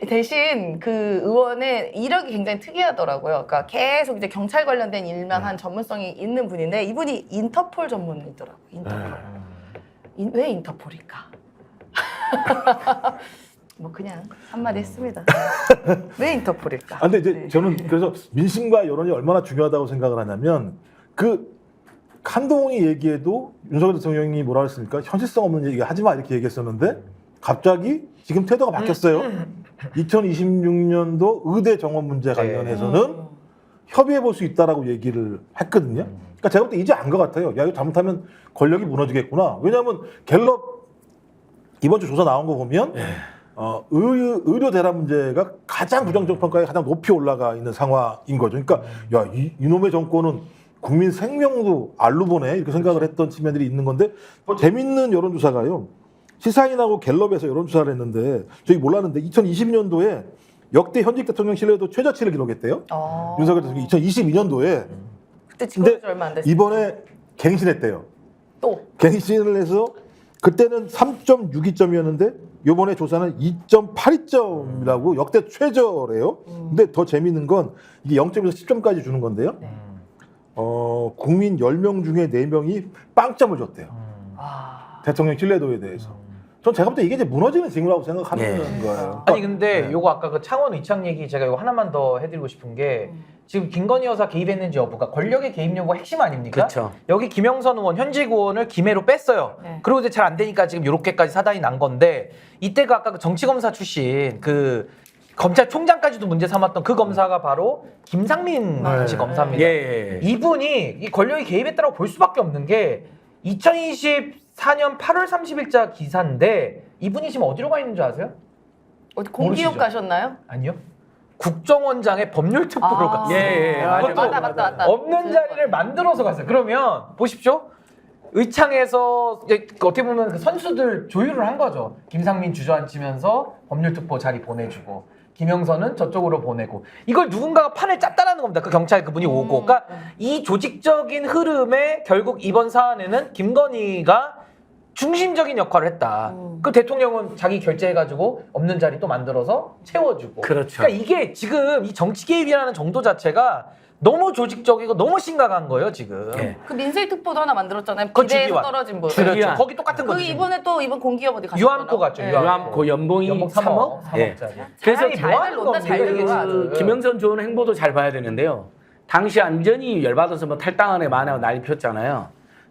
대신 그 의원의 이력이 굉장히 특이하더라고요. 그러니까 계속 이제 경찰 관련된 일만 한 전문성이 있는 분인데 이분이 인터폴 전문이더라고요. 인터폴. 왜 인터폴일까? 뭐 그냥 한마디 했습니다. 왜 인터폴일까? 근데 이제 저는 그래서 민심과 여론이 얼마나 중요하다고 생각을 하냐면 그 한동훈이 얘기해도 윤석열 대통령이 뭐라 그랬습니까? 현실성 없는 얘기 하지 마 이렇게 얘기했었는데 갑자기 지금 태도가 바뀌었어요. 2026년도 의대 정원 문제 관련해서는 협의해 볼 수 있다라고 얘기를 했거든요. 그러니까 제가 볼 때 이제 안 것 같아요. 야, 이거 잘못하면 권력이 무너지겠구나. 왜냐하면 갤럽 이번 주 조사 나온 거 보면 의료 대란 문제가 가장 부정적 평가에 가장 높이 올라가 있는 상황인 거죠. 그러니까 야, 이놈의 정권은 국민 생명도 알로 보네 이렇게 생각을 했던 측면들이 있는 건데 재밌는 여론조사가요. 시사인하고 갤럽에서 여론조사를 했는데 저희 몰랐는데 2020년도에 역대 현직 대통령 신뢰도 최저치를 기록했대요. 윤석열 대통령이 2022년도에 그때 지금 얼마 안 됐어요. 이번에 갱신했대요. 또 갱신을 해서 그때는 3.62점이었는데 이번에 조사는 2.82점이라고 역대 최저래요. 근데 더 재밌는 건 이게 0점에서 10점까지 주는 건데요. 국민 10명 중에 4명이 빵점을 줬대요. 대통령 신뢰도에 대해서. 전 제가 볼 때 이게 이제 무너지는 징후라고 생각하는 거예요. 아니 근데 요거 아까 그 창원 의창 얘기 제가 이거 하나만 더 해드리고 싶은 게 지금 김건희 여사 개입했는지 여부가 권력의 개입 여부가 핵심 아닙니까? 그렇죠. 여기 김영선 의원 현직 의원을 김해로 뺐어요. 네. 그리고 이제 잘 안 되니까 지금 요렇게까지 사단이 난 건데 이때가 아까 그 정치검사 출신 그 검찰총장까지도 문제 삼았던 그 검사가 바로 김상민 당시 검사입니다. 예. 이분이 이 권력이 개입했다고 볼 수밖에 없는 게 2024년 8월 30일자 기사인데 이분이 지금 어디로 가 있는 줄 아세요? 어디 공기업 모르시죠? 가셨나요? 아니요. 국정원장의 법률특보로 갔어요. 예. 맞다. 없는 자리를 만들어서 갔어요. 그러면 보십시오. 의창에서 어떻게 보면 그 선수들 조율을 한 거죠. 김상민 주저앉히면서 법률특보 자리 보내주고 김영선은 저쪽으로 보내고 이걸 누군가가 판을 짰다라는 겁니다. 그 경찰 그분이 오고. 그러니까 이 조직적인 흐름에 결국 이번 사안에는 김건희가 중심적인 역할을 했다. 그 대통령은 자기 결제해가지고 없는 자리 또 만들어서 채워주고. 그렇죠. 그러니까 이게 지금 이 정치 개입이라는 정도 자체가 너무 조직적이고 너무 심각한 거예요 지금. 예. 그 민생 특보도 하나 만들었잖아요. 그거 비대에서 주기환. 떨어진 분. 그렇죠. 주기환. 거기 똑같은 그 거죠. 이번에 또 이번 공기업 어디 가셨어요? 유암코 갔죠. 네. 유암코 연봉이 연봉 3억? 3억짜리. 그래서 잘 논다, 잘 겁니까, 논다. 이게 그 지금. 김영선 좋은 행보도 잘 봐야 되는데요. 당시 완전히 열받아서 뭐 탈당한 애 많아요 난리 폈잖아요.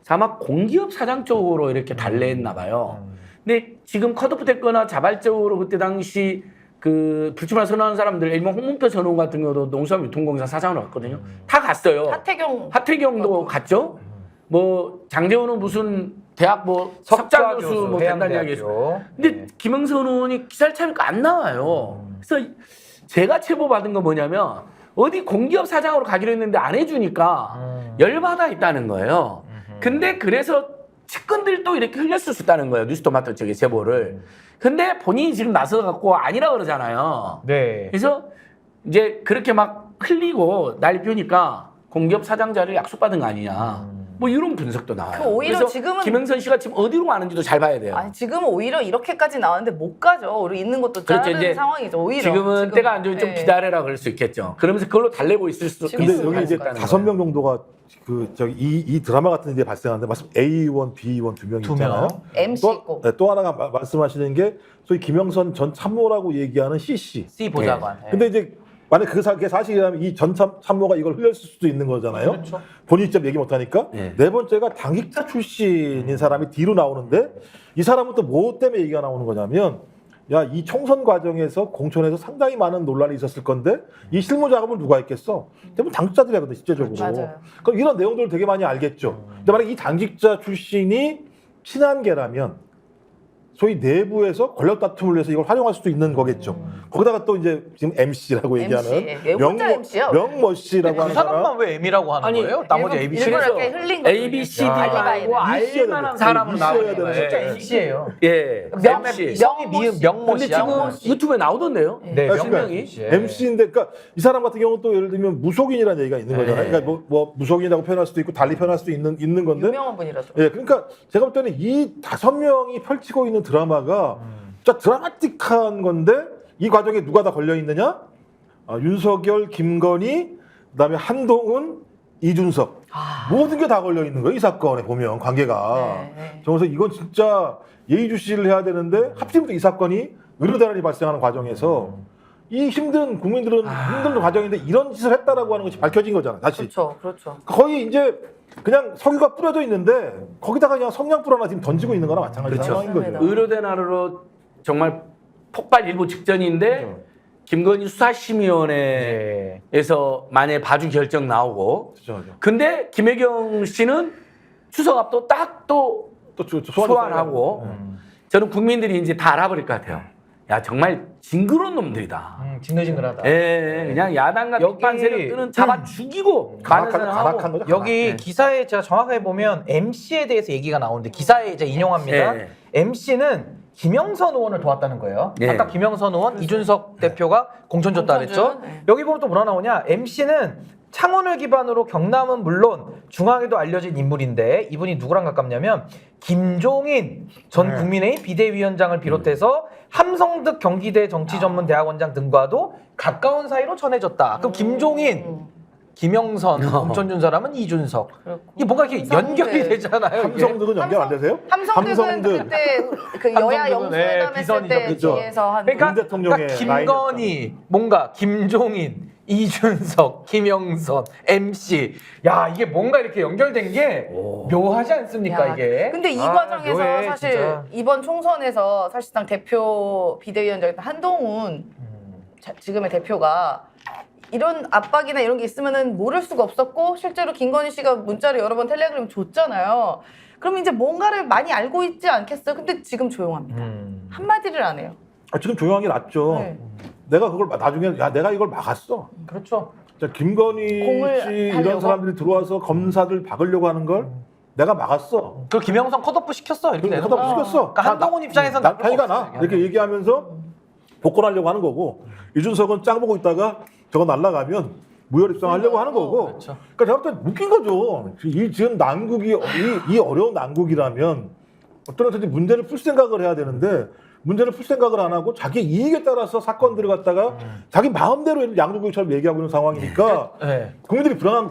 아마 공기업 사장 쪽으로 이렇게 달래했나 봐요. 근데 지금 컷오프 됐거나 자발적으로 그때 당시 그 불출마 선언한 사람들 일본 홍문표 전 의원 같은 경우도 농수산유통공사 사장으로 갔거든요. 다 갔어요. 하태경도 갔죠. 뭐 장재훈은 무슨 대학 뭐 석장 교수 뭐 된다는 이야기 했어요. 근데 김영선 의원이 기사를 찾으니까 안 나와요. 그래서 제가 제보 받은 건 뭐냐면 어디 공기업 사장으로 가기로 했는데 안 해주니까 열받아 있다는 거예요. 근데 그래서 측근들도 이렇게 흘렸을 수 있다는 거예요. 뉴스토마토 쪽에 제보를. 근데 본인이 지금 나서 갖고 아니라 그러잖아요. 네. 그래서 이제 그렇게 막 흘리고 난리 피우니까 공기업 사장 자리를 약속받은 거 아니냐. 뭐 이런 분석도 나와요. 그 오히려 그래서 지금은- 김영선 씨가 지금 어디로 가는지도 잘 봐야 돼요. 아니 지금은 오히려 이렇게까지 나왔는데 못 가죠. 우리 있는 것도 그렇죠. 자르는 이제 상황이죠. 오히려 지금은 때가 안 좋으니 좀 예. 기다려라 그럴 수 있겠죠. 그러면서 그걸로 달래고 있을 수 지금 근데 있을 여기 이제 있다는 5명 정도가 그 저기 이 드라마 같은 데 발생하는데 말씀 A1, B1 두 명이 두 있잖아요. 명. MC 있고 또 하나가 말씀하시는 게 소위 김영선 전 참모라고 얘기하는 CC. C 보좌관. 네. 근데 이제 만약 그게 사실이라면 이 전 참모가 이걸 흘렸을 수도 있는 거잖아요. 그렇죠. 본인이 직접 얘기 못하니까. 네. 네 번째가 당직자 출신인 사람이 뒤로 나오는데 이 사람은 또 뭐 때문에 얘기가 나오는 거냐면 야, 이 총선 과정에서 공천에서 상당히 많은 논란이 있었을 건데 이 실무 작업을 누가 했겠어? 대부분 당직자들이 하거든, 실제적으로. 맞아요. 그럼 이런 내용들을 되게 많이 알겠죠. 근데 만약 이 당직자 출신이 친한계라면 소위 내부에서 권력 다툼을 위해서 이걸 활용할 수도 있는 거겠죠. 거기다가 또 이제 지금 MC라고 얘기하는 왜 혼자 MC야? 명모 씨라고 그 하는 사람. 사람만 왜 M이라고 하는 아니, 거예요? 나머지 일본- ABC. 일본 그래서 이렇게 흘린 거죠. A, B, C, D 야. 말고 있어야 알만한 되는, 사람으로 있어야 나오는 되는 거예요. 진짜 숫자. MC예요. 예. 명- MC. 성이 미음 명모 근데 씨야. 지금 유튜브에 나오던데요? 네, 그러니까 명명이. MC인데, 그러니까 이 사람 같은 경우는 또 예를 들면 무속인이라는 얘기가 있는 거잖아요. 네. 그러니까 뭐 무속인이라고 표현할 수도 있고 달리 표현할 수도 있는 건데. 유명한 분이라서. 예, 그러니까 제가 볼 때는 이 5명이 펼치고 있는 드라마가 진짜 드라마틱한 건데 이 과정에 누가 다 걸려 있느냐? 윤석열, 김건희, 그다음에 한동훈, 이준석 모든 게 다 걸려 있는 거예요. 이 사건에 보면 관계가. 네. 그래서 이건 진짜 예의주시를 해야 되는데 하필이면 이 사건이 의료대란이 발생하는 과정에서 이 힘든 국민들은 힘든 과정인데 이런 짓을 했다라고 하는 것이 밝혀진 거잖아. 다시 그렇죠. 거의 이제 그냥 석유가 뿌려져 있는데 거기다가 그냥 성냥불 하나 지금 던지고 있는 거랑 마찬가지 그렇죠. 상황인 거죠. 맞습니다. 의료대난으로 정말 폭발 일보 직전인데 그렇죠. 김건희 수사심의위원회에서 만약에 봐주 결정 나오고 그렇죠. 근데 김혜경 씨는 추석 앞도 딱 또 소환하고 저는 국민들이 이제 다 알아버릴 것 같아요. 야 정말 징그러운 놈들이다. 징글징글하다. 예, 그냥 야당과 여기- 비판 세력들은 잡아 죽이고 많은 가락한 거죠. 여기 네. 기사에 제가 정확하게 보면 MC에 대해서 얘기가 나오는데 기사에 이제 인용합니다. 네. MC는 김영선 의원을 도왔다는 거예요. 네. 아까 김영선 의원, 이준석 대표가 공천 줬다 그랬죠. 공천 준, 네. 여기 보면 또 뭐라 나오냐. MC는 창원을 기반으로 경남은 물론 중앙에도 알려진 인물인데 이분이 누구랑 가깝냐면 김종인 전 국민의힘 비대위원장을 비롯해서 함성득 경기대 정치전문대학원장 등과도 가까운 사이로 전해졌다. 그럼 김종인, 김영선, 공천 준 사람은 이준석. 그렇고. 이게 뭔가 이렇게 함성득. 연결이 되잖아요. 이게. 함성득은 연결 안 되세요? 함성득은 그때 그 여야 함성득은, 영수회담 네, 했을 때 비선이죠. 뒤에서 한 그러니까, 문 대통령의 김건희, 뭔가 김종인, 이준석, 김영선, MC. 야 이게 뭔가 이렇게 연결된 게 묘하지 않습니까 야, 이게? 근데 이 아, 과정에서 묘해, 사실 진짜. 이번 총선에서 사실상 대표 비대위원장이었던 한동훈 지금의 대표가 이런 압박이나 이런 게 있으면은 모를 수가 없었고 실제로 김건희 씨가 문자를 여러 번 텔레그램 줬잖아요. 그럼 이제 뭔가를 많이 알고 있지 않겠어요? 근데 지금 조용합니다. 한마디를 안 해요. 지금 조용한 게 낫죠. 네. 내가 그걸 나중에 내가 이걸 막았어. 그렇죠. 자, 김건희 공을 씨 하려고? 이런 사람들이 들어와서 검사들 박으려고 하는 걸 내가 막았어. 그 김영선 컷오프 시켰어 이렇게 되는 그러다 거죠. 시켰어. 그러니까 한동훈 입장에서는 나쁠 거 편이가 없어요, 나 이게. 이렇게 얘기하면서 복권하려고 하는 거고 이준석은 짱 보고 있다가 저거 날라가면 무혈 입성하려고 하는 거고. 그렇죠. 그러니까 제가 볼 때 웃긴 거죠. 이 지금 난국이 이 어려운 난국이라면 어떤 어떤 문제를 풀 생각을 해야 되는데 문제를 풀 생각을 안 하고 자기 이익에 따라서 사건들을 갖다가 자기 마음대로 양도국처럼 얘기하고 있는 상황이니까 네. 국민들이 불안한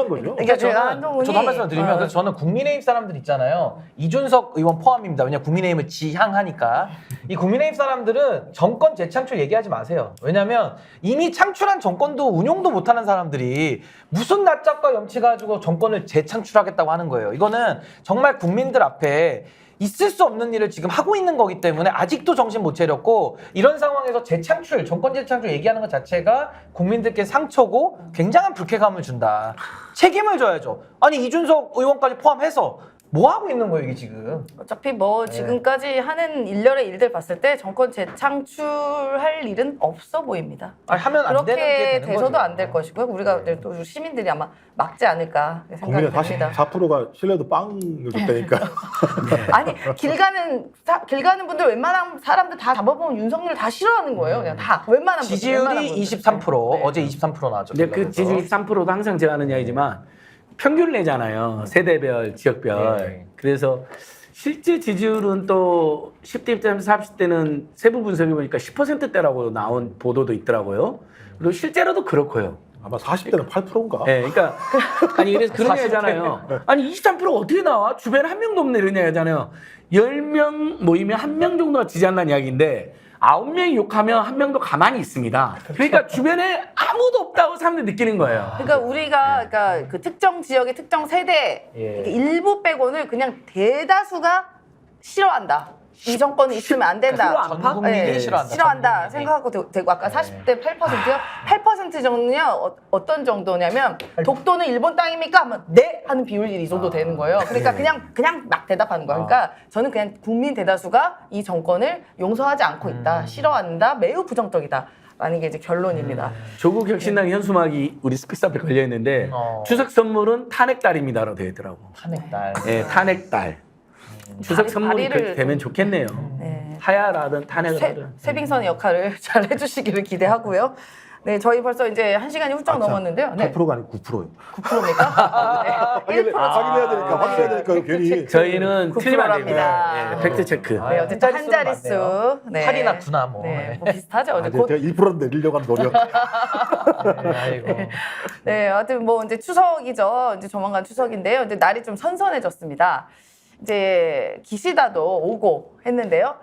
거죠. 그러니까 제가 한동훈이 저도 한 말씀 드리면 그래서 저는 국민의힘 사람들 있잖아요. 이준석 의원 포함입니다. 왜냐 국민의힘을 지향하니까 이 국민의힘 사람들은 정권 재창출 얘기하지 마세요. 왜냐하면 이미 창출한 정권도 운용도 못하는 사람들이 무슨 낯짝과 염치 가지고 정권을 재창출하겠다고 하는 거예요. 이거는 정말 국민들 앞에 있을 수 없는 일을 지금 하고 있는 거기 때문에 아직도 정신 못 차렸고 이런 상황에서 재창출, 정권 재창출 얘기하는 것 자체가 국민들께 상처고 굉장한 불쾌감을 준다. 책임을 져야죠. 아니 이준석 의원까지 포함해서 뭐 하고 있는 거예요 이게 지금? 어차피 뭐 지금까지 하는 일련의 일들 봤을 때 정권 재창출할 일은 없어 보입니다. 아니, 하면 안 되는 게 그렇게 되는 돼서도 거죠. 안 될 것이고요. 우리가 또 시민들이 아마 막지 않을까 생각이 국민의 듭니다. 44%가 신뢰도 빵을 줬다니까. 아니 길 가는 분들 웬만한 사람들 다 잡아보면 윤석열 다 싫어하는 거예요. 그냥 다 웬만한 분들, 웬만한 지지율이 분들. 23%, 네. 어제 23% 나왔죠. 근데 그 그래서. 지지율 3%도 항상 제가 하는 이야기지만 평균을 내잖아요. 세대별, 지역별. 네. 그래서 실제 지지율은 또 10대 입장에서 40대는 세부 분석해 보니까 10%대라고 나온 보도도 있더라고요. 그리고 실제로도 그렇고요. 아마 40대는 8%인가? 네, 그러니까 아니 그래서 그런 40대. 얘기잖아요. 아니 23%가 어떻게 나와? 주변에 한 명도 없네 이런 얘기잖아요. 10명 모이면 한 명 정도가 지지한다는 이야기인데 9명이 욕하면 한 명도 가만히 있습니다. 그러니까 주변에 아무도 없다고 사람들이 느끼는 거예요. 그러니까 우리가 그러니까 그 특정 지역의 특정 세대 예. 이렇게 일부 빼고는 그냥 대다수가 싫어한다. 이 정권이 있으면 안 된다. 전 국민이 싫어한다. 전 싫어한다 국민이. 생각하고 되고 아까 40대 8%요? 8% 정도냐 어떤 정도냐면 독도는 일본 땅입니까? 하면 네 하는 비율이 이 정도 되는 거예요. 그러니까 그냥 막 대답하는 거예요. 그러니까 저는 그냥 국민 대다수가 이 정권을 용서하지 않고 있다. 싫어한다. 매우 부정적이다. 라는 게 이제 결론입니다. 조국 혁신당 현수막이 우리 스피스 앞에 걸려 있는데 추석 선물은 탄핵달입니다라고 되어 있더라고. 탄핵달. 네, 탄핵달. 추석 선물이 다리를 되면 좋겠네요. 네. 하야라든 탄핵을 하든. 세빙선의 역할을 잘 해주시기를 기대하고요. 네, 저희 벌써 이제 1시간이 훌쩍 넘었는데요. 네, 8%가 아니고 9%예요. 9%입니까? 네, 1%. 확인해야 되니까 확인해야 되니까 괜히. 저희는 틀리면 안 됩니다. 합니다. 네, 팩트 체크. 네, 어쨌든 한 자릿수. 네. 8이나 9나 뭐. 네, 뭐 비슷하죠. 아, 어제 이제 곧, 제가 1% 내리려고 하는 노력. 아이고. 네, 하여튼 뭐 이제 추석이죠. 이제 조만간 추석인데요. 이제 날이 좀 선선해졌습니다. 이제 기시다도 오고 했는데요.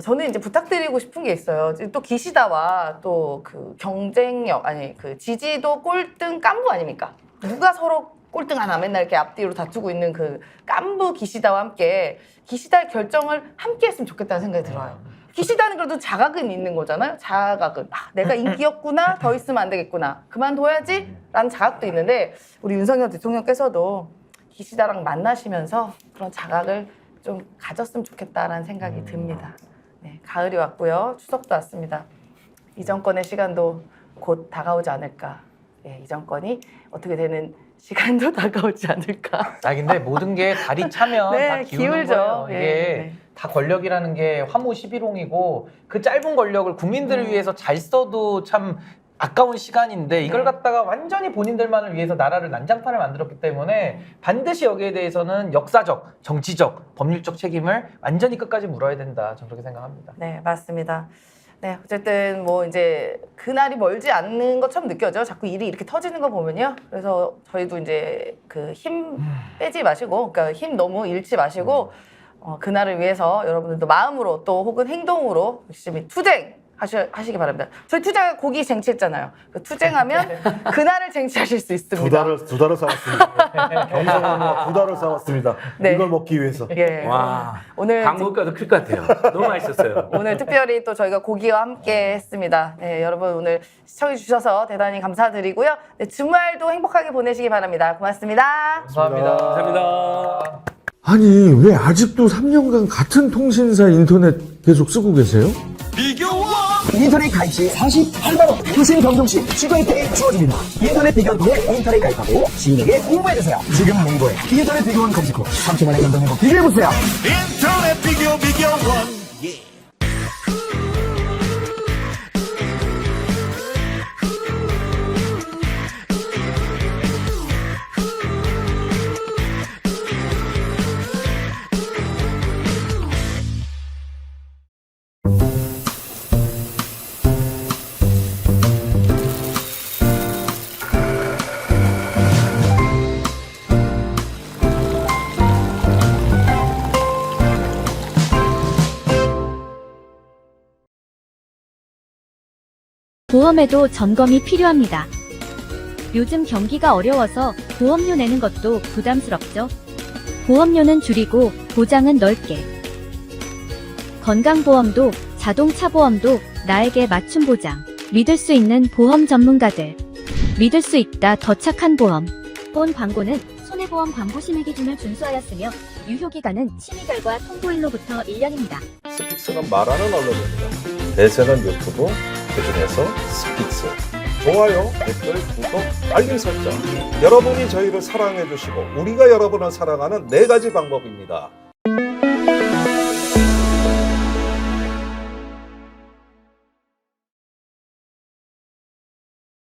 저는 이제 부탁드리고 싶은 게 있어요. 또 기시다와 또 그 경쟁력, 아니 그 지지도 꼴등 깐부 아닙니까? 누가 서로 꼴등 하나 맨날 이렇게 앞뒤로 다투고 있는 그 깐부 기시다와 함께 기시다의 결정을 함께 했으면 좋겠다는 생각이 들어요. 기시다는 그래도 자각은 있는 거잖아요. 자각은. 내가 인기였구나. 더 있으면 안 되겠구나. 그만둬야지. 라는 자각도 있는데 우리 윤석열 대통령께서도 기시다랑 만나시면서 그런 자각을 좀 가졌으면 좋겠다라는 생각이 듭니다. 네, 가을이 왔고요. 추석도 왔습니다. 이 정권의 시간도 곧 다가오지 않을까. 네, 이 정권이 어떻게 되는 시간도 다가오지 않을까. 근데 모든 게 달이 차면 네, 다 기우는 기울죠. 거예요. 이게 네. 다 권력이라는 게 화무 11홍이고 그 짧은 권력을 국민들을 위해서 잘 써도 참 아까운 시간인데 이걸 갖다가 완전히 본인들만을 위해서 나라를 난장판을 만들었기 때문에 반드시 여기에 대해서는 역사적, 정치적, 법률적 책임을 완전히 끝까지 물어야 된다. 저는 그렇게 생각합니다. 네, 맞습니다. 네, 어쨌든 뭐 이제 그날이 멀지 않는 것처럼 느껴져. 자꾸 일이 이렇게 터지는 거 보면요. 그래서 저희도 이제 그 힘 빼지 마시고, 그러니까 힘 너무 잃지 마시고, 그날을 위해서 여러분들도 마음으로 또 혹은 행동으로 열심히 투쟁 하시기 바랍니다. 저희 투쟁 고기 쟁취했잖아요. 그 투쟁하면 그날을 쟁취하실 수 있습니다. 두 달을 싸웠습니다. 경선은 2달을 싸웠습니다. 네. 이걸 먹기 위해서. 예. 와, 오늘 광고가도 클 것 같아요. 너무 맛있었어요. 오늘 특별히 또 저희가 고기와 함께 했습니다. 네, 여러분 오늘 시청해 주셔서 대단히 감사드리고요. 네, 주말도 행복하게 보내시기 바랍니다. 고맙습니다. 감사합니다. 감사합니다. 아니, 왜 아직도 3년간 같은 통신사 인터넷 계속 쓰고 계세요? 인터넷 가입 시 48만원 통신 변경 시 추가 혜택이 주어집니다. 인터넷 비교원 통해 인터넷 가입하고 지인에게 홍보해주세요. 지금 네이버에 인터넷 비교원 검색 후 3초만에 변경 행복 비교해보세요. 인터넷 비교원 보험에도 점검이 필요합니다. 요즘 경기가 어려워서 보험료 내는 것도 부담스럽죠. 보험료는 줄이고 보장은 넓게. 건강보험도 자동차 보험도 나에게 맞춤 보장. 믿을 수 있는 보험 전문가들. 믿을 수 있다 더 착한 보험. 본 광고는 손해보험 광고 심의 기준을 준수하였으며 유효기간은 심의 결과 통보일로부터 1년입니다. 스픽스는 말하는 언론입니다. 대세는 유튜브, 그중에서 스픽스. 좋아요, 댓글, 구독, 알림 설정. 여러분이 저희를 사랑해 주시고 우리가 여러분을 사랑하는 4가지 방법입니다.